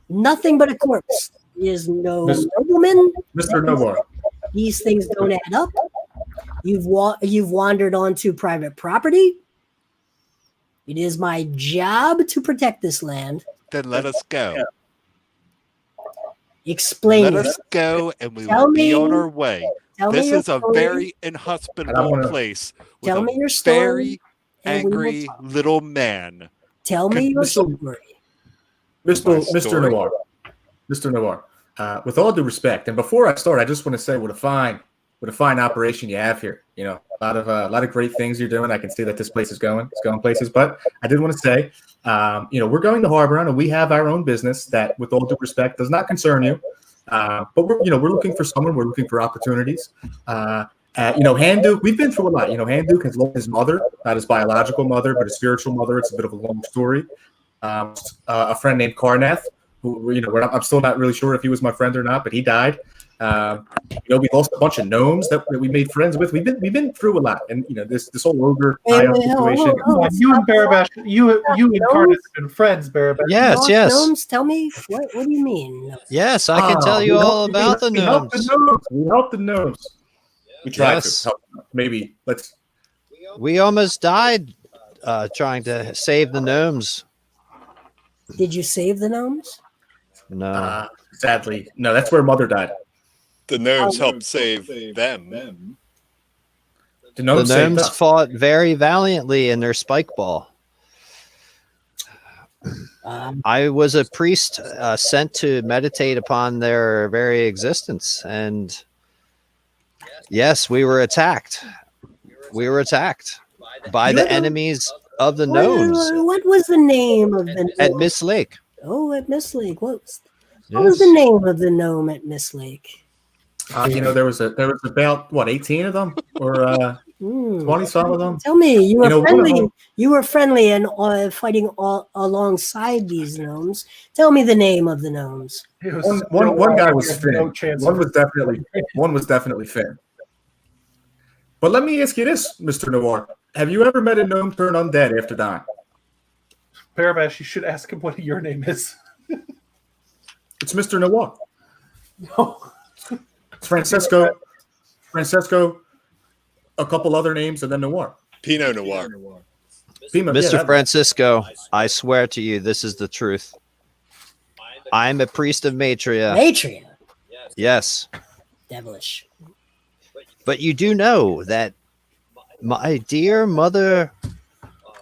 nothing but a corpse. There's no nobleman. Mr. Noir. These things don't add up. You've wandered onto private property. It is my job to protect this land. Then let us go. Explain Let it. us go, and we Tell will be me- on our way. Tell me This your is a story. very I inhospitable wanna- place with Tell a me your story, very and we will angry talk. little man. Tell me your Mr. story. Mr. story? Noir. Mr. Noir. With all due respect, and before I start, I just want to say what a fine operation you have here. You know, a lot of great things you're doing. I can see that this place is going. It's going places. But I did want to say, we're going to Harbor, and we have our own business that, with all due respect, does not concern you. But we're looking for someone. We're looking for opportunities. Handu, we've been through a lot. Handu has lost his mother, not his biological mother, but his spiritual mother. It's a bit of a long story. A friend named Karnath, who I'm still not really sure if he was my friend or not, but he died. We lost a bunch of gnomes that we made friends with. We've been through a lot, and this whole ogre situation. You and Barabash, you and Karnas have been friends, Barabash. Yes, Lost yes. Gnomes? Tell me, what do you mean? Yes, I can tell you all about the We helped the gnomes. gnomes. We helped the gnomes. We tried Yes. to help them. Maybe let's. We almost died trying to save the gnomes. Did you save the gnomes? No. Sadly, no. That's where Mother died. The gnomes helped save them. The The gnomes saved gnomes us. fought very valiantly in their spike ball. I was a priest sent to meditate upon their very existence. And yes, we were attacked. We were attacked by the enemies of the gnomes What was the name of the at Miss Lake. Oh, at Miss Lake. What was the name of the gnome at Miss Lake? There was about 18 of them or 20 some of them. Tell me, you were one of friendly. them- You were friendly and fighting alongside these gnomes. Tell me the name of the gnomes. One guy was Finn. No chance One of- was definitely Finn. But let me ask you this, Mr. Noir. Have you ever met a gnome turn undead after dying? Barabash, you should ask him what your name is. It's Mr. Noir. No. It's Francesco, a couple other names, and then Noir. Pinot Noir. Mr. Francisco, I swear to you, this is the truth. I'm a priest of Matria. Matria. Yes. Devilish. But you do know that my dear mother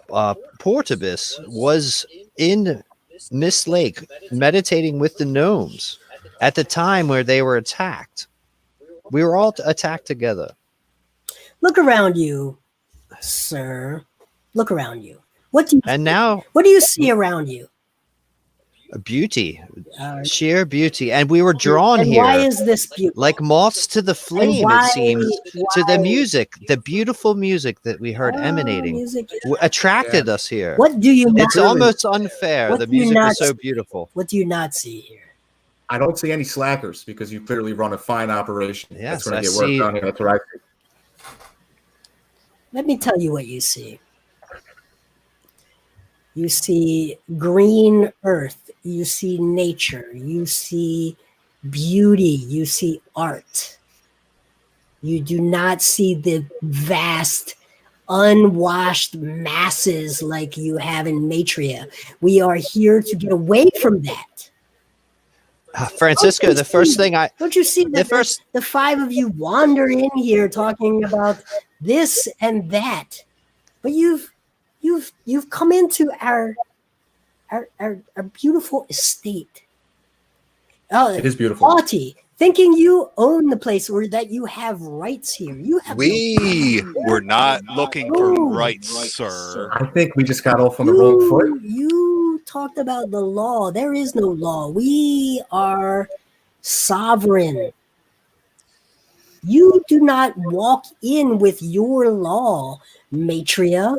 Portibus was in Miss Lake meditating with the gnomes at the time where they were attacked. We were all attacked together. Look around you, sir. Look around you. What do you see around you? Beauty, sheer beauty, and we were drawn and here. Why is this beautiful? Like moths to the flame, why- it seems, to the why- music, the beautiful music that we heard emanating, music. attracted us here. What do you? It's not, almost unfair. What The do you music not was so see? beautiful. What do you not see here? I don't see any slackers because you clearly run a fine operation. Yes, That's going I to get work see. done here. That's what I see. Let me tell you what you see. You see green earth. You see nature. You see beauty. You see art. You do not see the vast, unwashed masses like you have in Matria. We are here to get away from that. Francisco, the first thing I Don't you see that the five of you wander in here talking about this and that, but you've come into our beautiful estate. It is beautiful. Haughty, thinking you own the place or that you have rights here. You have We were not looking for Ooh. rights, sir. I think we just got off on the wrong foot. You talked about the law. There is no law. We are sovereign. You do not walk in with your law, Matria.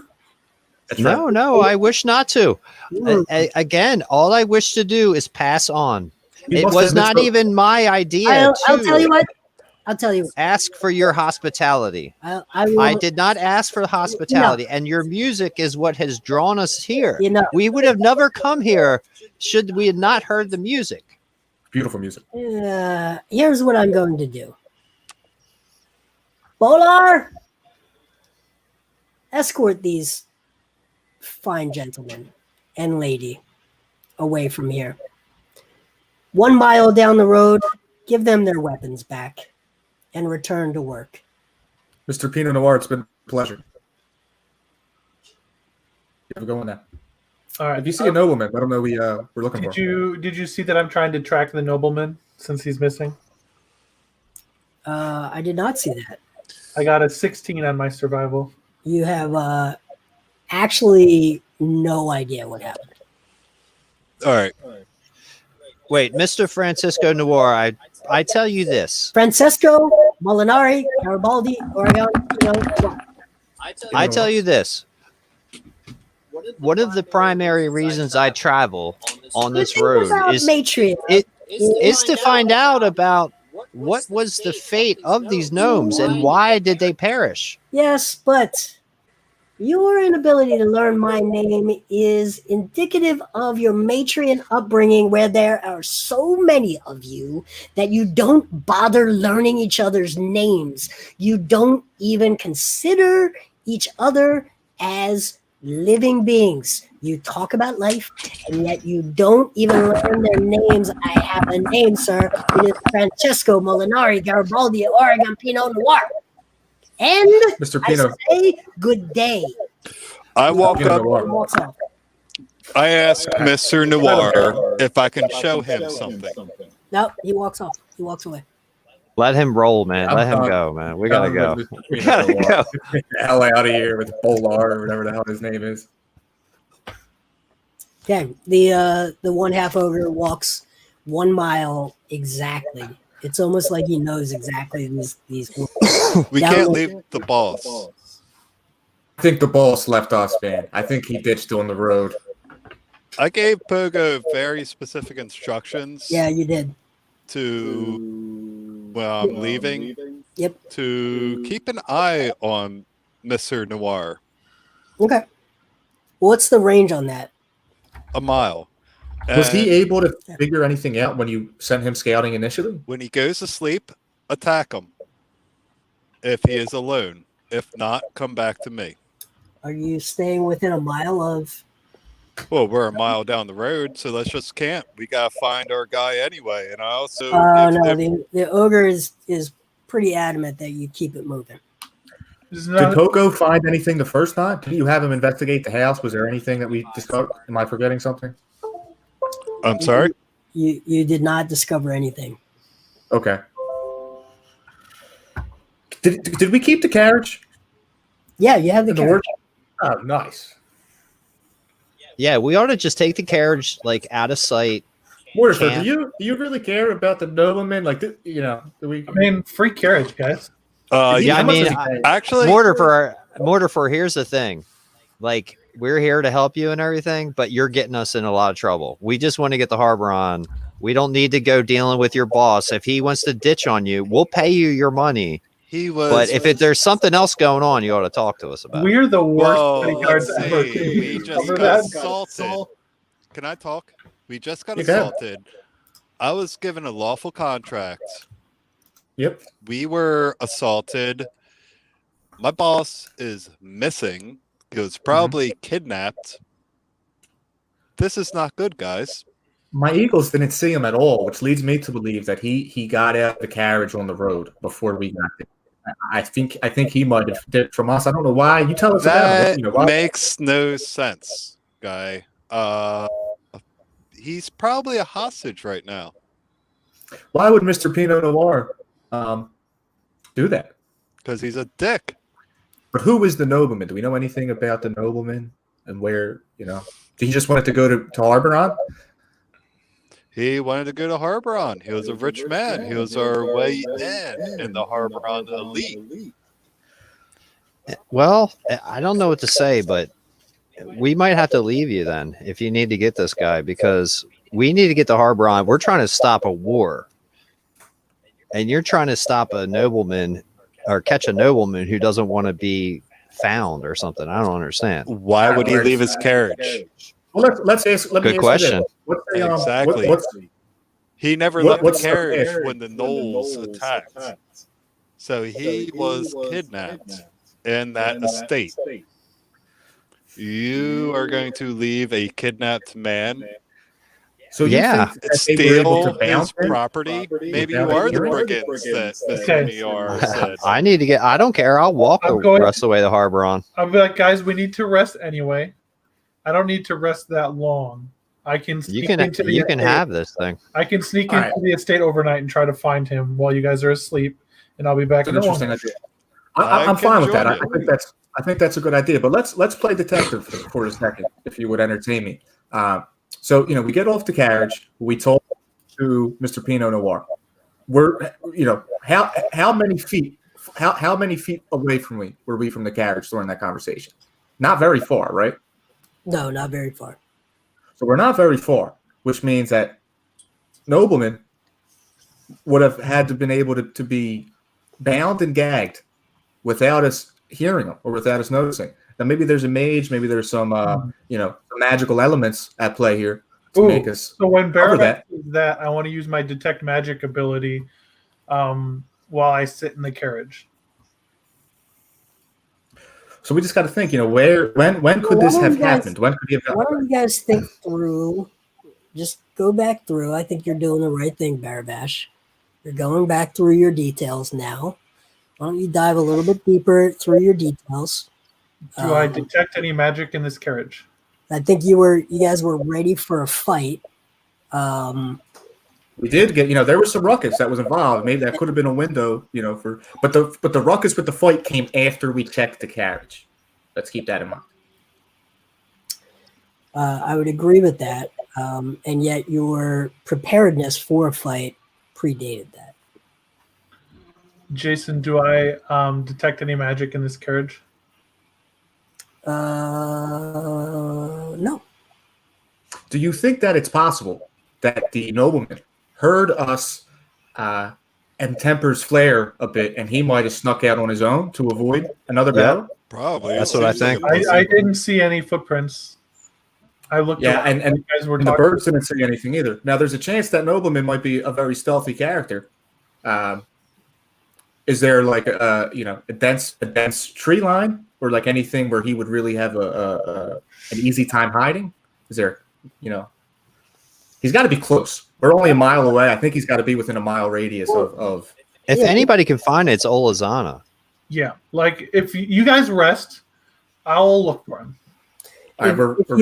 That's right. no, I wish not to. Mm. Again, all I wish to do is pass on. You It must was have not misspoke. even my idea I'll tell you to what. I'll tell you. ask for your hospitality. I will, I did not ask for hospitality, and your music is what has drawn us here. You know, We would have never come here should we had not heard the music. Beautiful music. here's what I'm going to do. Bolar, escort these fine gentleman and lady away from here. 1 mile down the road, give them their weapons back and return to work. Mr. Pinot Noir, it's been a pleasure. You have a go on that. All right. If you see a nobleman, let him know we're looking for him. Did you see that I'm trying to track the nobleman since he's missing? I did not see that. I got a 16 on my survival. You have actually no idea what happened. All right. Wait, Mr. Francisco Noir, I tell you this. Francesco Molinari, Garibaldi, Oregon, I tell you this. One of the primary reasons I travel on this road is to find out about what was the fate of these gnomes and why did they perish. Yes, but your inability to learn my name is indicative of your Matrian upbringing, where there are so many of you that you don't bother learning each other's names. You don't even consider each other as living beings. You talk about life, and yet you don't even learn their names. I have a name, sir. It is Francesco Molinari Garibaldi, Oregon Pinot Noir. And Mr. Pinot. I say good day. I walk up. Walks off. I ask Mr. Noir if I can show him something. No, he walks off. He walks away. Let him roll, man. Let him go, man. We gotta go. We gotta go. Get the hell out of here with Bolar or whatever the hell his name is. Okay, the one half ogre walks 1 mile exactly. It's almost like he knows exactly these. We can't leave the boss. I think the boss left us, man. I think he ditched on the road. I gave Pogo very specific instructions. Yeah, you did. To when I'm leaving. Yep. To keep an eye on Mr. Noir. Okay. What's the range on that? A mile. Was he And able to figure anything out when you sent him scouting initially? when he goes to sleep, attack him. If he is alone. If not, come back to me. Are you staying within a mile of? Well, we're a mile down the road, so let's just camp. We gotta find our guy anyway. And I also The ogre is pretty adamant that you keep it moving. Did Pogo find anything the first time? Did you have him investigate the house? Was there anything that we discovered? Am I forgetting something? I'm sorry? You did not discover anything. Okay. Did we keep the carriage? Yeah, you have the In carriage. Oh, nice. Yeah, we ought to just take the carriage like out of sight. Mortifer, Can't. do you really care about the nobleman? Like, do we? I mean, free carriage, guys. Yeah, I mean, Actually, Mortifer, here's the thing. Like, we're here to help you and everything, but you're getting us in a lot of trouble. We just want to get the harbor on. We don't need to go dealing with your boss. If he wants to ditch on you, we'll pay you your money. he was. But if there's something else going on, you ought to talk to us about it. We're the worst Whoa, bodyguards let's ever. see. We just Remember got that? assaulted. Can I talk? We just got You can. assaulted. I was given a lawful contract. Yep. We were assaulted. My boss is missing. He was probably kidnapped. This is not good, guys. My Eagles didn't see him at all, which leads me to believe that he got out of the carriage on the road before we got there. I think he might have did it from us. I don't know why. You tell us That about it. Why? makes no sense, guy. He's probably a hostage right now. Why would Mr. Pinot Noir do that? Because he's a dick. But who is the nobleman? Do we know anything about the nobleman and where, Did he just wanted to go to Harboron? He wanted to go to Harboron. He was a rich man. He was our way in the Harboron elite. Well, I don't know what to say, but we might have to leave you then if you need to get this guy, because we need to get the harbor on. We're trying to stop a war, and you're trying to stop a nobleman or catch a nobleman who doesn't want to be found or something. I don't understand. Why would he leave his carriage? Well, let's ask. Let me Good ask question. You this. What's the, Exactly. He never left the carriage when the gnolls attacked. So he was kidnapped in that estate. You are going to leave a kidnapped man So you Yeah. think that they were able steal to bounce his him? property? Maybe you without are the hearing? brigands that Mr. Okay. Nior said. I need to get. I don't care. I'll walk the I'm going- rest of the way to Harbor on. I'll be like, guys, we need to rest anyway. I don't need to rest that long. I can You sneak can. into the You can estate. have this thing. I can sneak All into right. the estate overnight and try to find him while you guys are asleep, and I'll be back That's in an the interesting morning. idea. I I'm can fine with that. join you. I think that's a good idea. But let's play detective for a second, if you would entertain me. So we get off the carriage. We told to Mr. Pinot Noir. We're how many feet away were we from the carriage during that conversation? Not very far, right? No, not very far. So we're not very far, which means that nobleman would have had to been able to be bound and gagged without us hearing him or without us noticing. Now maybe there's a mage, maybe there's some some magical elements at play here to Ooh, make us so when cover Baronet that. does that, I want to use my detect magic ability while I sit in the carriage. So we just got to think, when could this have happened? When could he have Why gotten? don't you guys think through? Just go back through. I think you're doing the right thing, Barabash. You're going back through your details now. Why don't you dive a little bit deeper through your details? Do I detect any magic in this carriage? I think you guys were ready for a fight. We did get, there was some ruckus that was involved. Maybe that could have been a window, but the ruckus with the fight came after we checked the carriage. Let's keep that in mind. I would agree with that. And yet your preparedness for a fight predated that. Jason, do I detect any magic in this carriage? No. Do you think that it's possible that the nobleman heard us and tempers flare a bit, and he might have snuck out on his own to avoid another battle? Probably. That's what I think. I didn't see any footprints. I looked. Yeah, around and you guys were the talking. birds didn't see anything either. Now, there's a chance that nobleman might be a very stealthy character. Is there like a dense tree line, or like anything where he would really have an easy time hiding? Is there, he's got to be close. We're only a mile away. I think he's got to be within a mile radius of. If anybody can find it, it's Olazana. Yeah, like if you guys rest, I'll look for him. All right, If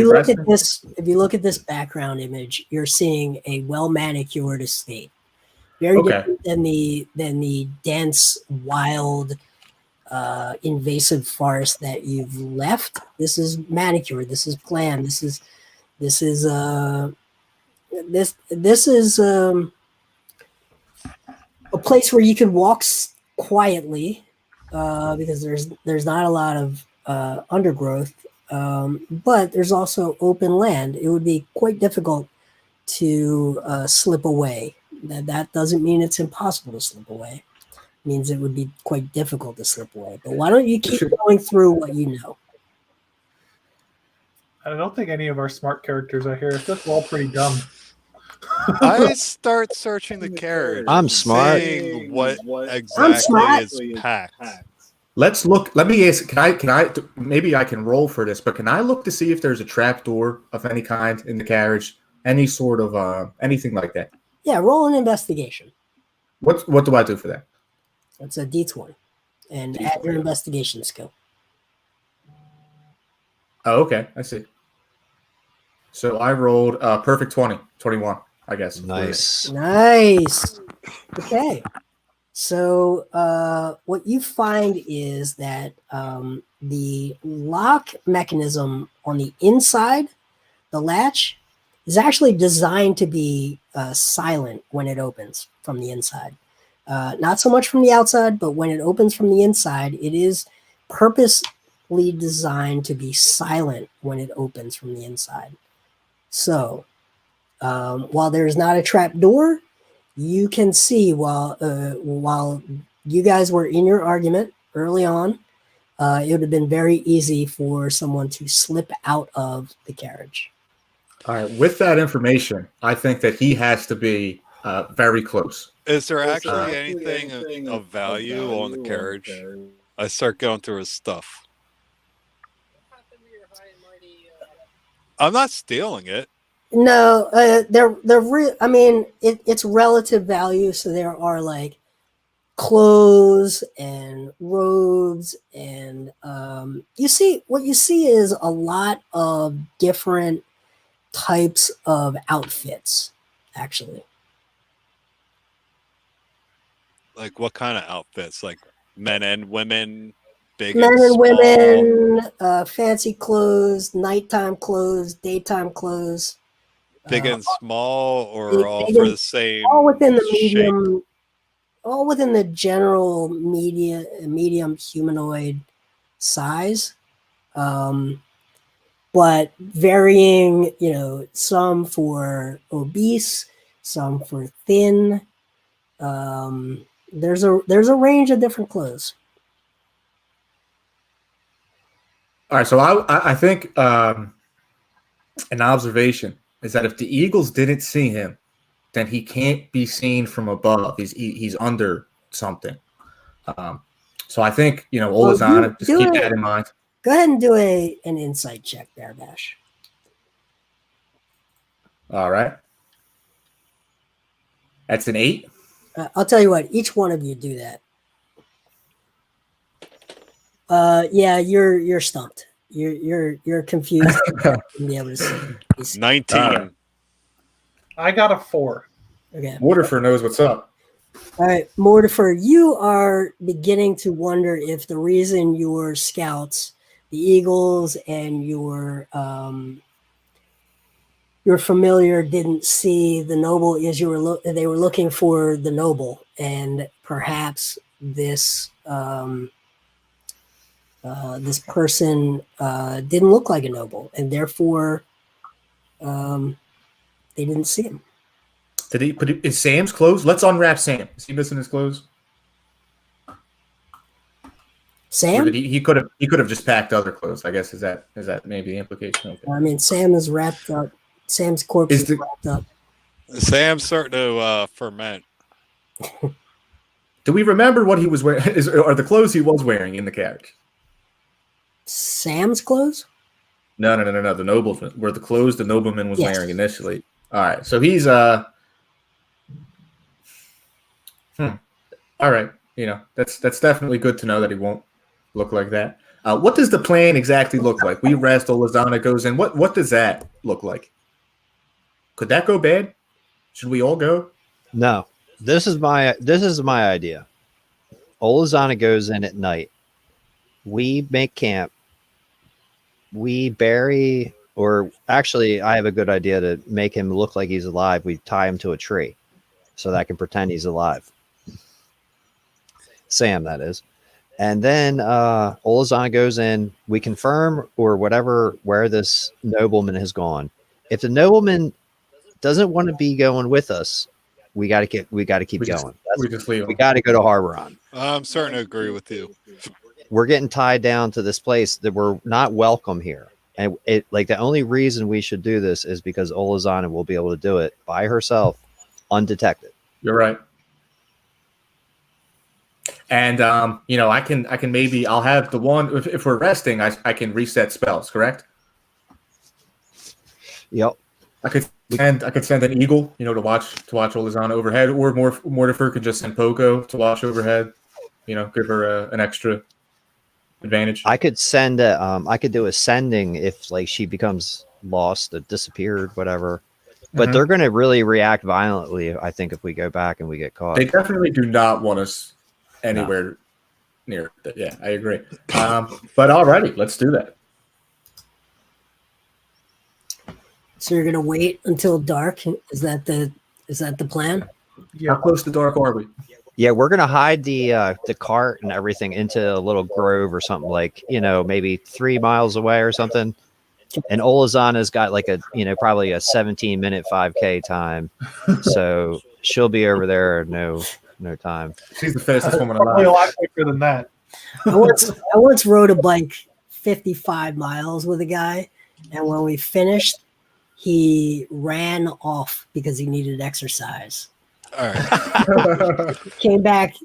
you look at this background image, you're seeing a well manicured estate. Very different than the dense, wild, invasive forest that you've left. This is manicured. This is planned. This is a place where you can walk quietly because there's not a lot of undergrowth, but there's also open land. It would be quite difficult to slip away. That doesn't mean it's impossible to slip away. It means it would be quite difficult to slip away. But why don't you keep going through what you know? I don't think any of our smart characters are here. It's just all pretty dumb. I start searching the carriage. I'm smart. Seeing what exactly is packed. Let's look. Let me ask. Can I? Maybe I can roll for this, but can I look to see if there's a trap door of any kind in the carriage? Any sort of anything like that? Yeah, roll an investigation. What do I do for that? It's a D20, and add your investigation skill. Oh, okay. I see. So I rolled perfect 21, I guess. Nice. Nice. Okay. So what you find is that the lock mechanism on the inside, the latch, is actually designed to be silent when it opens from the inside. Not so much from the outside, but when it opens from the inside, it is purposely designed to be silent when it opens from the inside. So while there's not a trap door, you can see while you guys were in your argument early on, it would have been very easy for someone to slip out of the carriage. All right. With that information, I think that he has to be very close. Is there actually anything of value on the carriage? I start going through his stuff. I'm not stealing it. No, they're real. I mean, it's relative value. So there are like clothes and robes, and what you see is a lot of different types of outfits, actually. Like what kind of outfits? Like men and women, big Men and and small, women, fancy clothes, nighttime clothes, daytime clothes. big and small, or big- all big for and- the same. all within the shape? medium, all within the general medium humanoid size, but varying. Some for obese, some for thin. There's a range of different clothes. All right, so I think an observation is that if the Eagles didn't see him, then he can't be seen from above. He's under something. So I think Olazana, just keep that in mind. Go ahead and do an insight check there, Bash. All right, that's an 8. I'll tell you what. Each one of you do that. Yeah, you're stumped. You're confused. And be able to see. 19. I got a 4. Okay. Waterford knows what's up. All right, Mortifer, you are beginning to wonder if the reason your scouts, the Eagles, and your familiar didn't see the noble is they were looking for the noble, and perhaps this this person didn't look like a noble, and therefore they didn't see him. Did he put is Sam's clothes? Let's unwrap Sam. Is he missing his clothes? Sam? Or did he could have just packed other clothes. I guess is that maybe the implication? Okay. I mean, Sam is wrapped up. Sam's corpse is wrapped up. Sam's starting to ferment. Do we remember what he was wearing? Are the clothes he was wearing in the carriage? Sam's clothes? No. The nobleman were the clothes the nobleman was Yes. wearing initially. All right, so he's All right, that's definitely good to know that he won't look like that. What does the plan exactly look like? We rest. Olazana goes in. What does that look like? Could that go bad? Should we all go? No, this is my idea. Olazana goes in at night. We make camp. We bury, or actually, I have a good idea to make him look like he's alive. We tie him to a tree so that I can pretend he's alive. Sam, that is. And then Olazana goes in. We confirm or whatever where this nobleman has gone. If the nobleman doesn't want to be going with us, we got to keep going. We just leave him. We got to go to Harboron. I'm starting to agree with you. We're getting tied down to this place that we're not welcome here. And the only reason we should do this is because Olazana will be able to do it by herself, undetected. You're right. And I can maybe I'll have the one if we're resting, I can reset spells, correct? Yep. I could send an eagle, to watch Olazana overhead, or Mortifer could just send Poco to watch overhead, give her an extra advantage. I could send I could do a sending if she becomes lost or disappeared, whatever. But they're going to really react violently, I think, if we go back and we get caught. They definitely do not want us anywhere near that. Yeah, I agree. But alrighty, let's do that. So you're gonna wait until dark? Is that the plan? How close to dark are we? Yeah, we're gonna hide the cart and everything into a little grove or something, maybe 3 miles away or something. And Olazana's got probably a 17-minute 5K time, so she'll be over there in no time. She's the fastest woman Probably a alive. lot quicker than that. I once rode a bike 55 miles with a guy, and when we finished, he ran off because he needed exercise. All right. Came back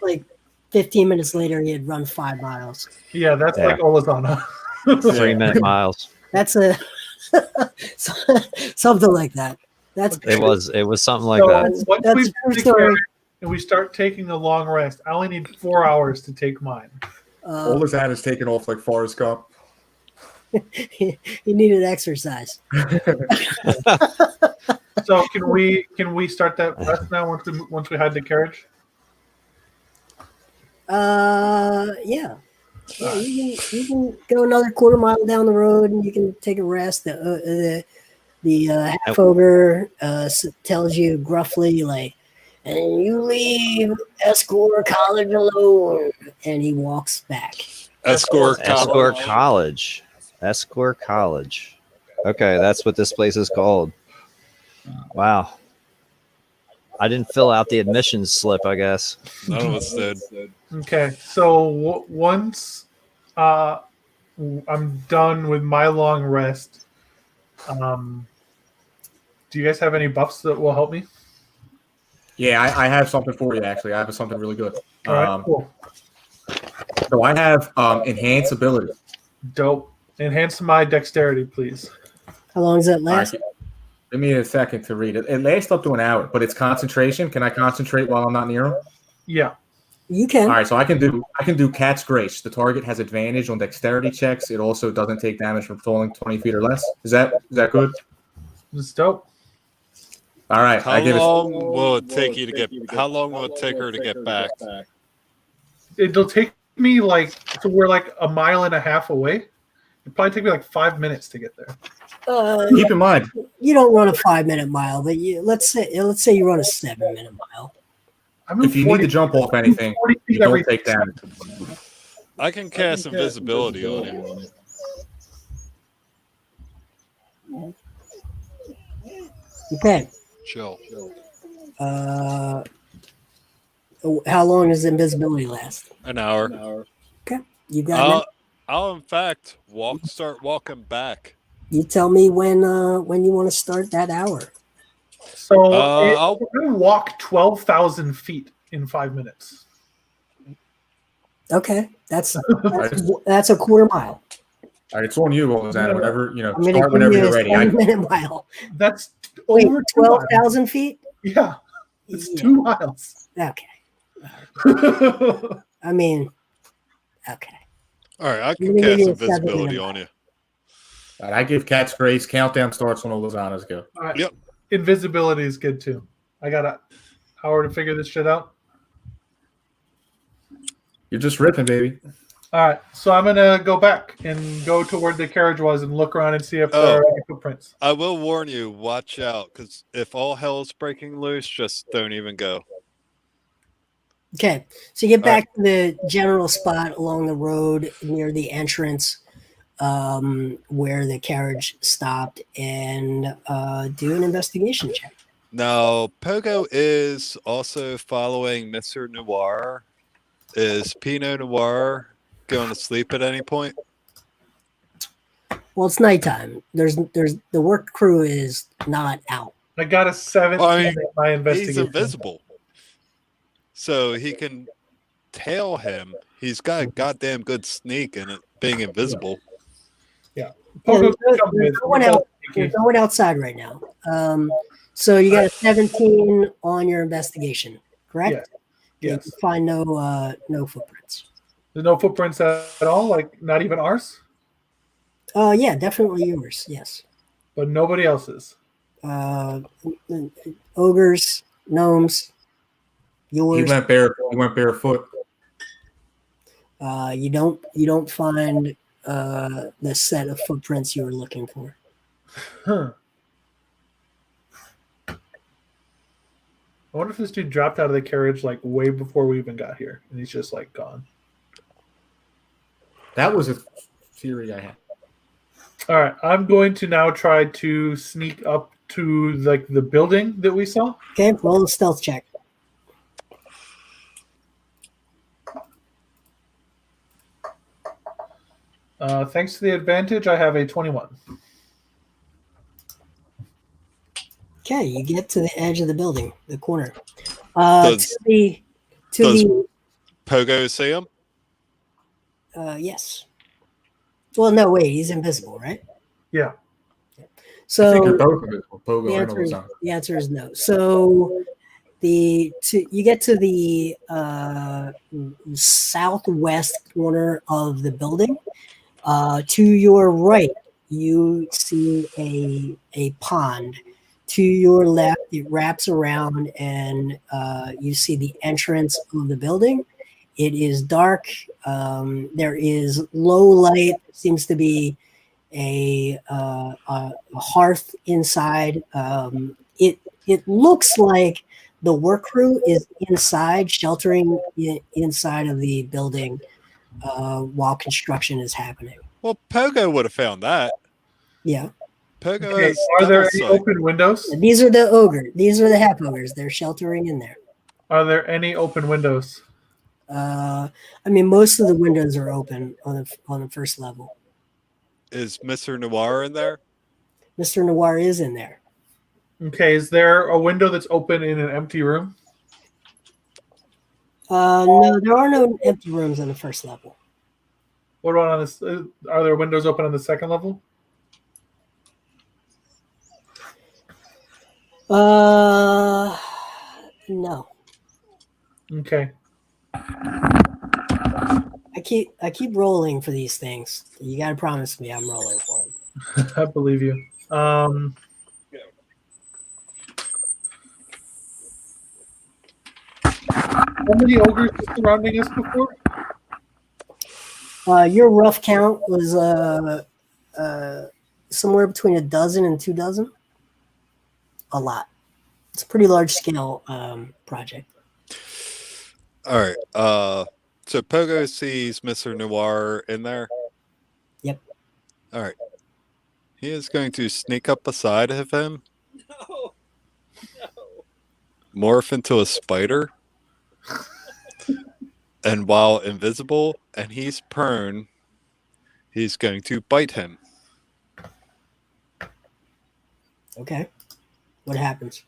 like 15 minutes later. He had run 5 miles. Yeah, that's Yeah. like Olazana. 3-minute miles. That's a something like that. That's It was something like So that. once That's we a true take story. care and we start taking a long rest, I only need 4 hours to take mine. All his hat is taken off like Forrest Gump. he needed exercise. So can we start that rest now once we hide the carriage? Yeah. Yeah, you can go another quarter mile down the road and you can take a rest. The half ogre tells you gruffly, like, and you leave Escort College alone. And he walks back. Escort College. Okay, that's what this place is called. Wow. I didn't fill out the admissions slip, I guess. None of us did. Okay, so once I'm done with my long rest, do you guys have any buffs that will help me? Yeah, I have something for you, actually. I have something really good. All right, cool. So I have enhanced ability. Dope. Enhance my dexterity, please. How long does that last? All right, give me a second to read it. It lasts up to an hour, but it's concentration. Can I concentrate while I'm not near him? Yeah. You can. All right, so I can do Cat's Grace. The target has advantage on dexterity checks. It also doesn't take damage from falling 20 feet or less. Is that good? It's dope. All right. How long will it take her to get back? It'll take me so we're like a mile and a half away. It'll probably take me like 5 minutes to get there. Keep in mind, You don't run a 5-minute mile, but let's say you run a 7-minute mile. if you need to jump off anything, 40 feet you don't every take damage. I can cast invisibility on you. Okay. Chill. How long does invisibility last? An hour. Okay. You got it. I'll in fact start walking back. You tell me when you want to start that hour. So I'll we're going to walk 12,000 feet in 5 minutes. Okay. That's a quarter mile. All right, it's on you, Rosanna. Whenever I'm going to start give whenever you you're a ready. 7-minute mile. That's Wait, over 2 miles. 12,000 feet? Yeah, it's Yeah. 2 miles. Okay. I mean, okay. All right, I I'm can gonna give cast you a invisibility 7-minute on you. All right, I give Cat's Grace. Countdown starts when the Lozana's go. All right. Yep. Invisibility is good too. I got an hour to figure this shit out. You're just ripping, baby. All right, so I'm gonna go back and go to where the carriage was and look around and see if there are any footprints. I will warn you, watch out, because if all hell's breaking loose, just don't even go. Okay. So you get back to the general spot along the road near the entrance where the carriage stopped and do an investigation check. Now, Pogo is also following Mr. Noir. Is Pinot Noir going to sleep at any point? Well, it's nighttime. There's the work crew is not out. I got a 7 in my investigation. He's invisible. So he can tail him. He's got a goddamn good sneak in it, being invisible. Yeah, Pogo, there's no one outside right now. So you got a 17 on your investigation, correct? Yes. You find no footprints. There's no footprints at all, like not even ours, Yeah, definitely yours. Yes. but nobody else's. Ogres, gnomes, He yours. went barefoot. You don't find the set of footprints you were looking for. Huh. I wonder if this dude dropped out of the carriage like way before we even got here, and he's just like gone. That was a theory I had. All right, I'm going to now try to sneak up to like the building that we saw. Okay, roll a stealth check. Thanks to the advantage, I have a 21. Okay, you get to the edge of the building, the corner. Does To Pogo see him? Yes. Well, no, wait, he's invisible, right? Yeah. I think So they're both invisible. Pogo the and answer is, Ozan. the answer is no. So you get to the southwest corner of the building. To your right, you see a pond. To your left, it wraps around, and you see the entrance of the building. It is dark. There is low light. Seems to be a hearth inside. It looks like the work crew is inside, sheltering inside of the building while construction is happening. Well, Pogo would have found that. Yeah, Pogo Okay. has Are there double any sight. open windows? these are the ogre. These are the half ogres. They're sheltering in there. Are there any open windows? I mean, most of the windows are open on the first level. Is Mr. Noir in there? Mr. Noir is in there. Okay. Is there a window that's open in an empty room? No, there are no empty rooms on the first level. What about on this? Are there windows open on the second level? No. Okay. I keep rolling for these things. You got to promise me I'm rolling for them. I believe you. How many ogres were surrounding us before? Your rough count was somewhere between a dozen and 2 dozen. A lot. It's a pretty large scale project. All right. So Pogo sees Mr. Noir in there. Yep. All right. He is going to sneak up beside of him. No. Morph into a spider. And while invisible and he's prone, he's going to bite him. Okay. What happens?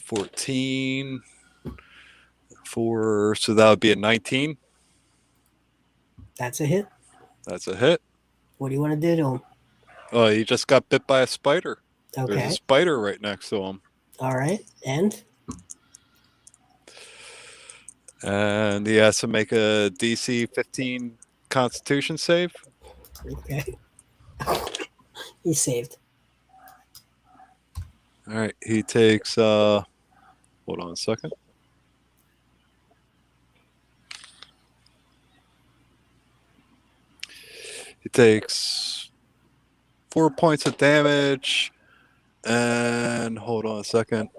14. 4. So that would be a 19. That's a hit. That's a hit. What do you want to do to him? Oh, he just got bit by a spider. There's Okay. a spider right next to him. All right. And And he has to make a DC 15 Constitution save. okay. He's saved. All right, he takes. Hold on a second. He takes 4 points of damage, and hold on a second.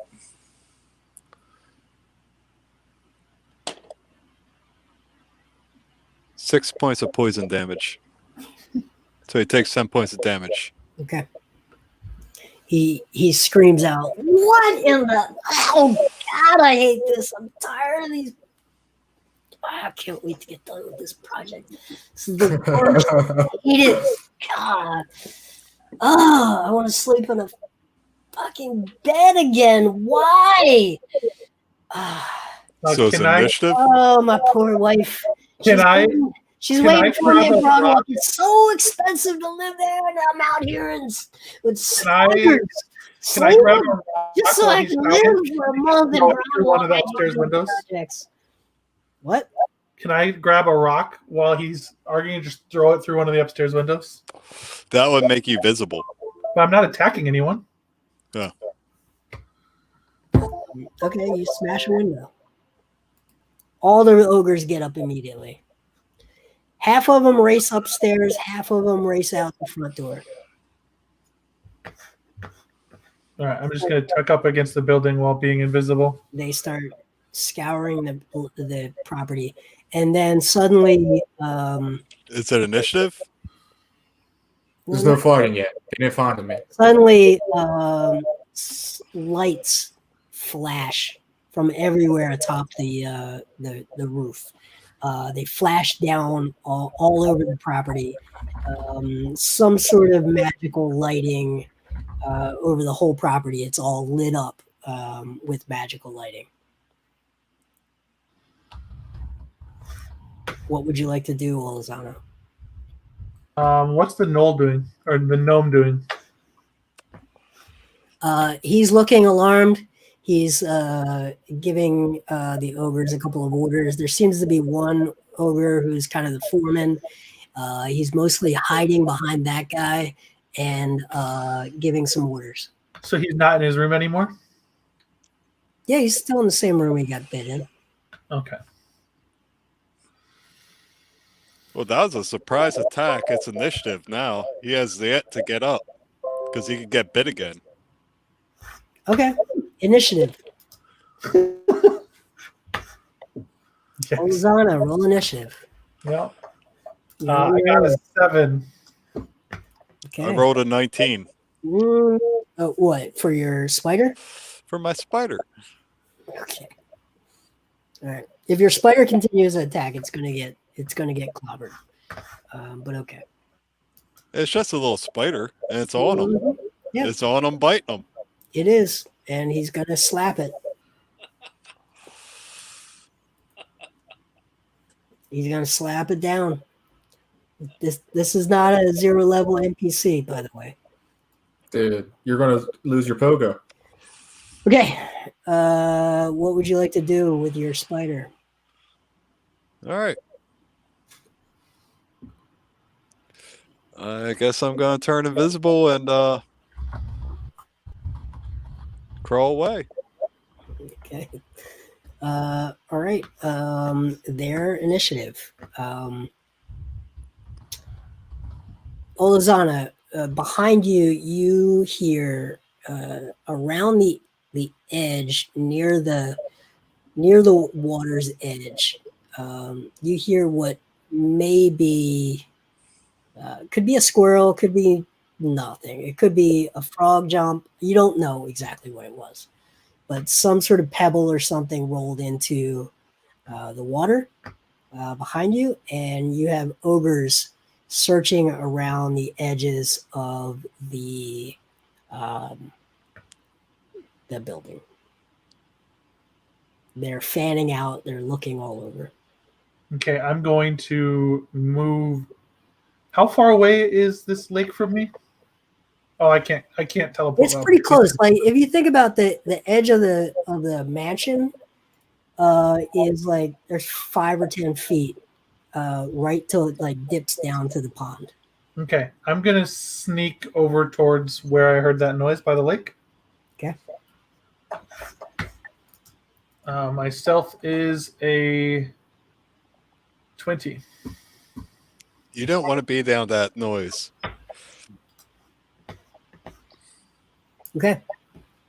Six points of poison damage. So he takes 10 points of damage. Okay. He screams out, "What in the? Oh God, I hate this! I'm tired of these. I can't wait to get done with this project. This is the worst. I hate it. God. I want to sleep in a fucking bed again. Why? So it's can I? initiative. Oh, my poor wife. Can I? She's Can waiting I for me grab in a Broadwalk. rock? It's so expensive to live there, and I'm out here with Can I slackers. grab a rock Just so while I he's can shouting? live for a month in Go through one Broadwalk. of the I upstairs do windows? projects. What? Can I grab a rock while he's arguing and just throw it through one of the upstairs windows? That would make you visible. But I'm not attacking anyone. Okay, you smash a window. All the ogres get up immediately. Half of them race upstairs, half of them race out the front door. All right, I'm just going to tuck up against the building while being invisible. They start scouring the property, and then suddenly, Is it initiative? There's no fighting yet. They didn't find me. suddenly lights flash from everywhere atop the roof. They flash down all over the property. Some sort of magical lighting over the whole property. It's all lit up with magical lighting. What would you like to do, Olazana? What's the gnome doing? Or the gnome doing? He's looking alarmed. He's giving the ogres a couple of orders. There seems to be one ogre who's kind of the foreman. He's mostly hiding behind that guy and giving some orders. So he's not in his room anymore? Yeah, he's still in the same room he got bit in. Okay. Well, that was a surprise attack. It's initiative now. He has yet to get up because he could get bit again. Okay, initiative. Yes. Olazana, roll initiative. Yeah. I got a 7. Okay. I rolled a 19 What, for your spider? for my spider. Okay. All right. If your spider continues to attack, it's gonna get clobbered. But okay. It's just a little spider, and it's on him. Yeah. It's on him, biting him. It is, and he's gonna slap it. He's gonna slap it down. This is not a 0 level NPC, by the way. Dude, you're gonna lose your pogo. Okay. What would you like to do with your spider? All right. I guess I'm going to turn invisible and crawl away. Okay. All right. Their initiative. Olazana, behind you, you hear around the edge near the water's edge. You hear what may be could be a squirrel, could be nothing. It could be a frog jump. You don't know exactly what it was, but some sort of pebble or something rolled into the water behind you, and you have ogres searching around the edges of the building. They're fanning out. They're looking all over. Okay, I'm going to move. How far away is this lake from me? Oh, I can't teleport. It's pretty close. Like if you think about the edge of the mansion, is like there's 5 or 10 feet, right till it like dips down to the pond. Okay, I'm gonna sneak over towards where I heard that noise by the lake. Okay. My stealth is a 20. You don't want to be down that noise. Okay.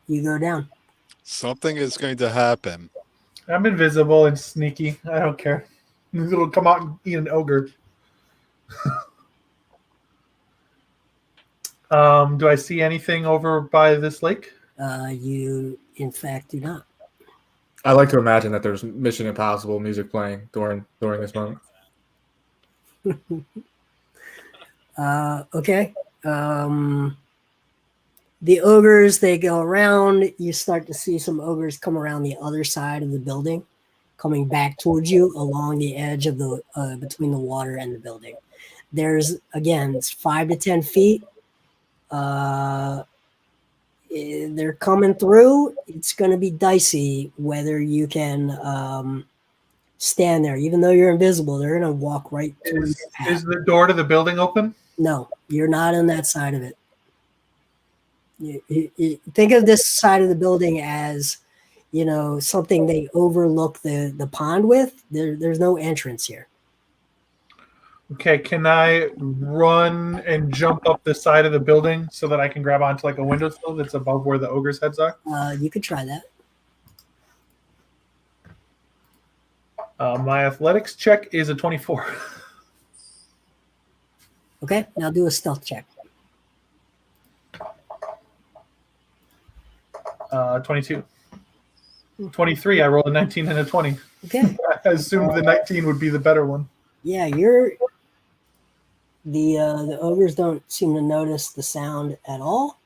You go down. Something is going to happen. I'm invisible and sneaky. I don't care. It'll come out and eat an ogre. Do I see anything over by this lake? You in fact do not. I like to imagine that there's Mission Impossible music playing during this moment. Okay. The ogres, they go around. You start to see some ogres come around the other side of the building, coming back towards you along the edge of the between the water and the building. There's, again, it's 5 to 10 feet. They're coming through. It's going to be dicey whether you can stand there. Even though you're invisible, they're going to walk right through your path. Is the door to the building open? No, you're not on that side of it. You think of this side of the building as, something they overlook the pond with. There's no entrance here. Okay, can I run and jump up the side of the building so that I can grab onto like a windowsill that's above where the ogre's heads are? You could try that. My athletics check is a 24. Okay, now do a stealth check. 22. 23, I rolled a 19 and a 20. Okay. I assumed the 19 would be the better one. Yeah, the ogres don't seem to notice the sound at all.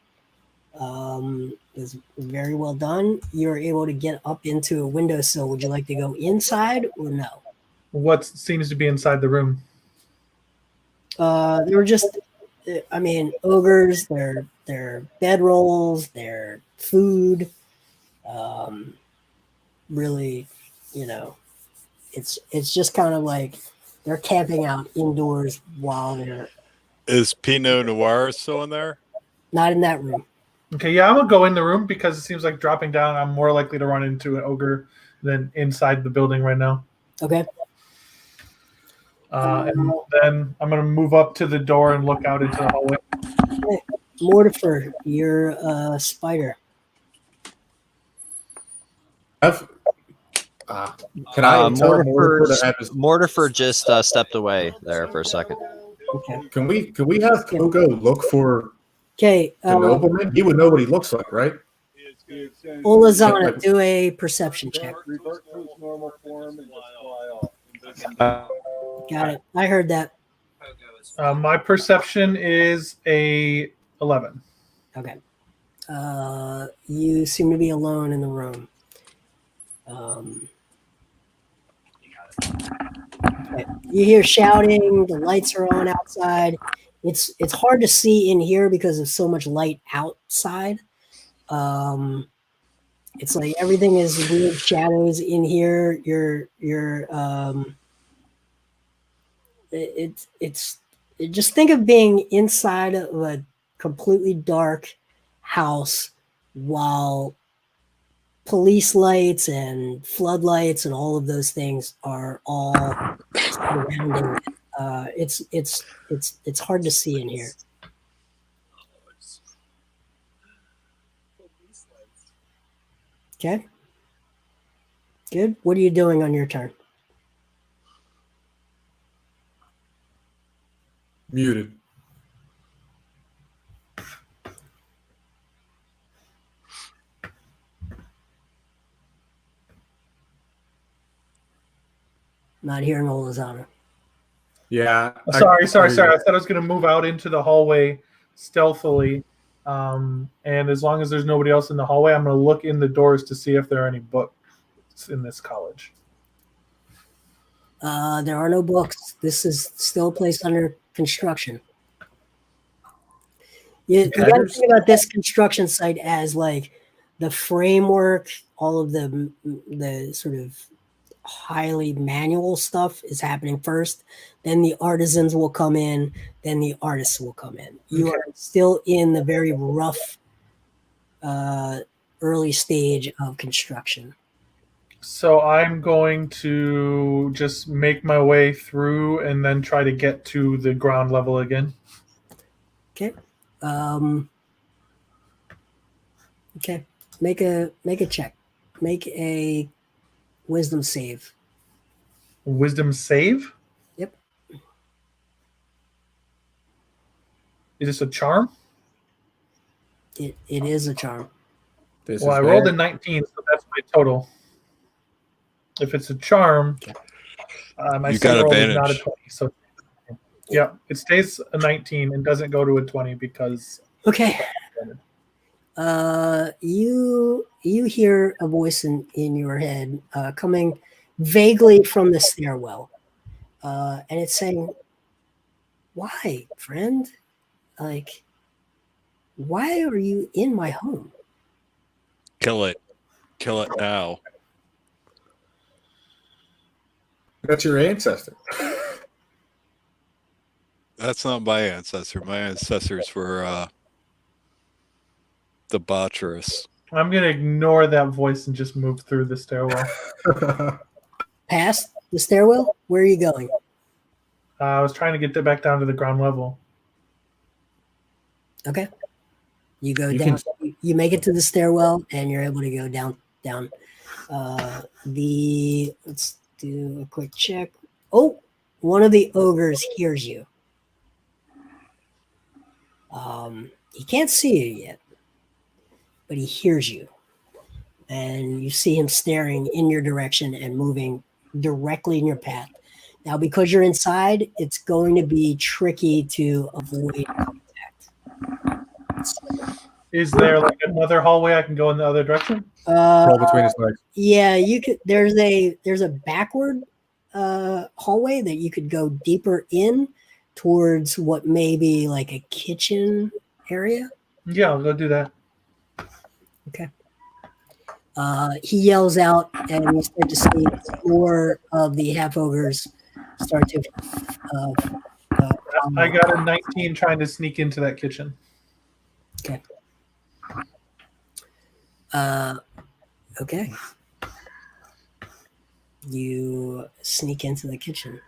It's very well done. You're able to get up into a windowsill. Would you like to go inside or no? What seems to be inside the room? They were just, I mean, ogres. Their bedrolls, their food. Really, it's just kind of like they're camping out indoors while they're Is Pinot Noir still in there? not in that room. Okay, yeah, I'm gonna go in the room because it seems like dropping down, I'm more likely to run into an ogre than inside the building right now. Okay. And then I'm gonna move up to the door and look out into the hallway. Okay. Mortifer, you're a spider. Can I tell Mortifer to have his, Mortifer just stepped away there for a second. Okay. Can we have Kogo look for Okay. the nobleman? He would know what he looks like, right? Olazana, do a perception check. Revert to its normal form and just fly off. Got it. I heard that. My perception is a 11. Okay. You seem to be alone in the room. Okay. You hear shouting. The lights are on outside. It's hard to see in here because of so much light outside. It's like everything is weird shadows in here. It's just think of being inside of a completely dark house while police lights and floodlights and all of those things are all surrounding it. It's hard to see in here. Okay. Good. What are you doing on your turn? Muted. Not hearing Olazana. Yeah. Sorry. I said I was going to move out into the hallway stealthily. And as long as there's nobody else in the hallway, I'm going to look in the doors to see if there are any books in this college. There are no books. This is still placed under construction. You got to think about this construction site as like the framework, all of the sort of highly manual stuff is happening first. Then the artisans will come in. Then the artists will come in. You are still in the very rough early stage of construction. So I'm going to just make my way through and then try to get to the ground level again. Okay. Okay. Make a check. Make a wisdom save. Wisdom save? Yep. Is this a charm? It is a charm. Well, I rolled a 19, so that's my total. If it's a charm, my You got roll is advantage. not a 20. So, yeah, it stays a 19 and doesn't go to a 20 because. Okay. You hear a voice in your head coming vaguely from the stairwell, and it's saying, "Why, friend? Like, why are you in my home?" Kill it now. That's your ancestor. That's not my ancestor. My ancestors were debaucherous. I'm going to ignore that voice and just move through the stairwell. Past the stairwell? Where are you going? I was trying to get back down to the ground level. Okay. You go down. You make it to the stairwell, and you're able to go down. Let's do a quick check. Oh, one of the ogres hears you. He can't see you yet, but he hears you. And you see him staring in your direction and moving directly in your path. Now, because you're inside, it's going to be tricky to avoid contact. Is there like another hallway I can go in the other direction? Roll between his legs. Yeah, you could. There's a backward hallway that you could go deeper in towards what may be like a kitchen area. Yeah, I'll go do that. Okay. He yells out, and you start to see more of the half ogres start to. I got a 19 trying to sneak into that kitchen. Okay. Okay. You sneak into the kitchen.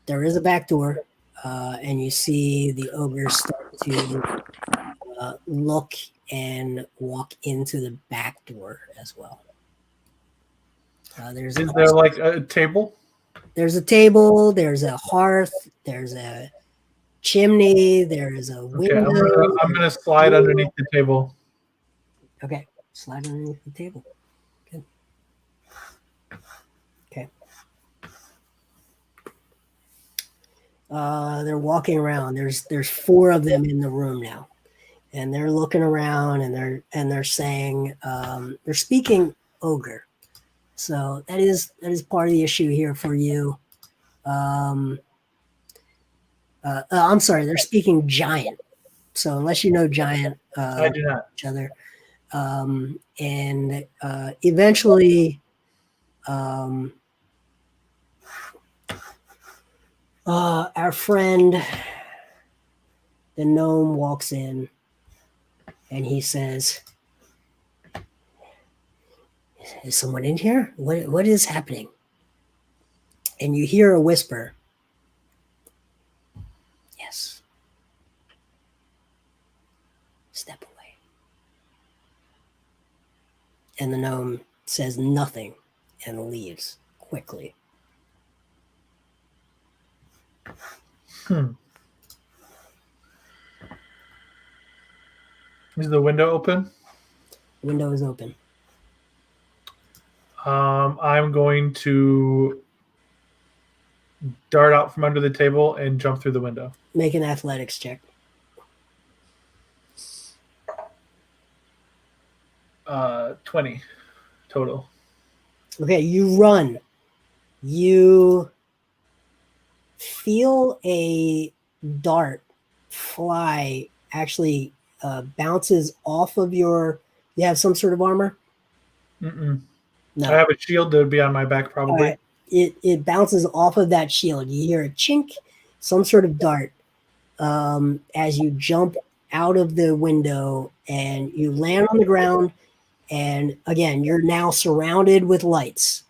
There is a back door, and you see the ogres start to look and walk into the back door as well. Is there like a table? There's a table, there's a hearth, there's a chimney, there's a window. Okay, I'm gonna slide underneath the table. Okay, slide underneath the table. Good. Okay. They're walking around. There's 4 of them in the room now, and they're looking around and they're saying they're speaking ogre. So that is part of the issue here for you. I'm sorry, they're speaking giant. So unless you know giant, I do not. each other, and eventually, our friend, the gnome, walks in, and he says, "Is someone in here? What is happening?" And you hear a whisper. Yes. Step away. And the gnome says nothing and leaves quickly. Is the window open? Window is open. I'm going to dart out from under the table and jump through the window. Make an athletics check. 20 total. Okay, you run. You feel a dart fly, actually bounces off of your. You have some sort of armor? Mm-mm. No. I have a shield that would be on my back probably. Right. It bounces off of that shield. You hear a chink, some sort of dart, as you jump out of the window and you land on the ground. And again, you're now surrounded with lights,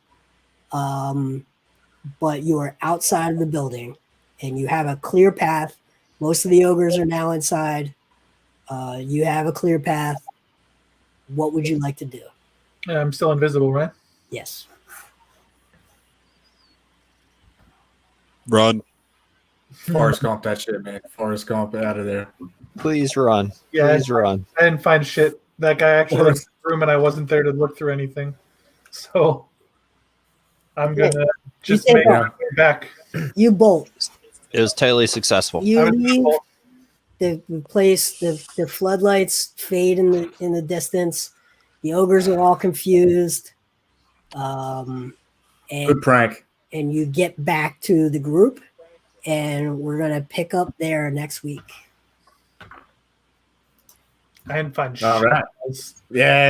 but you are outside of the building and you have a clear path. Most of the ogres are now inside. You have a clear path. What would you like to do? I'm still invisible, right? Yes. Run. Forrest Gump that shit, man. Forrest Gump out of there. Please run. Yeah, Please run. I didn't find shit. That guy actually left the room and I wasn't there to look through anything. So I'm going to just take make my way back. You bolt. It was totally successful. You I was leave bolt. the place. The floodlights fade in the distance. The ogres are all confused, and Good prank. you get back to the group, and we're gonna pick up there next week. I didn't find All shit. right. Yeah.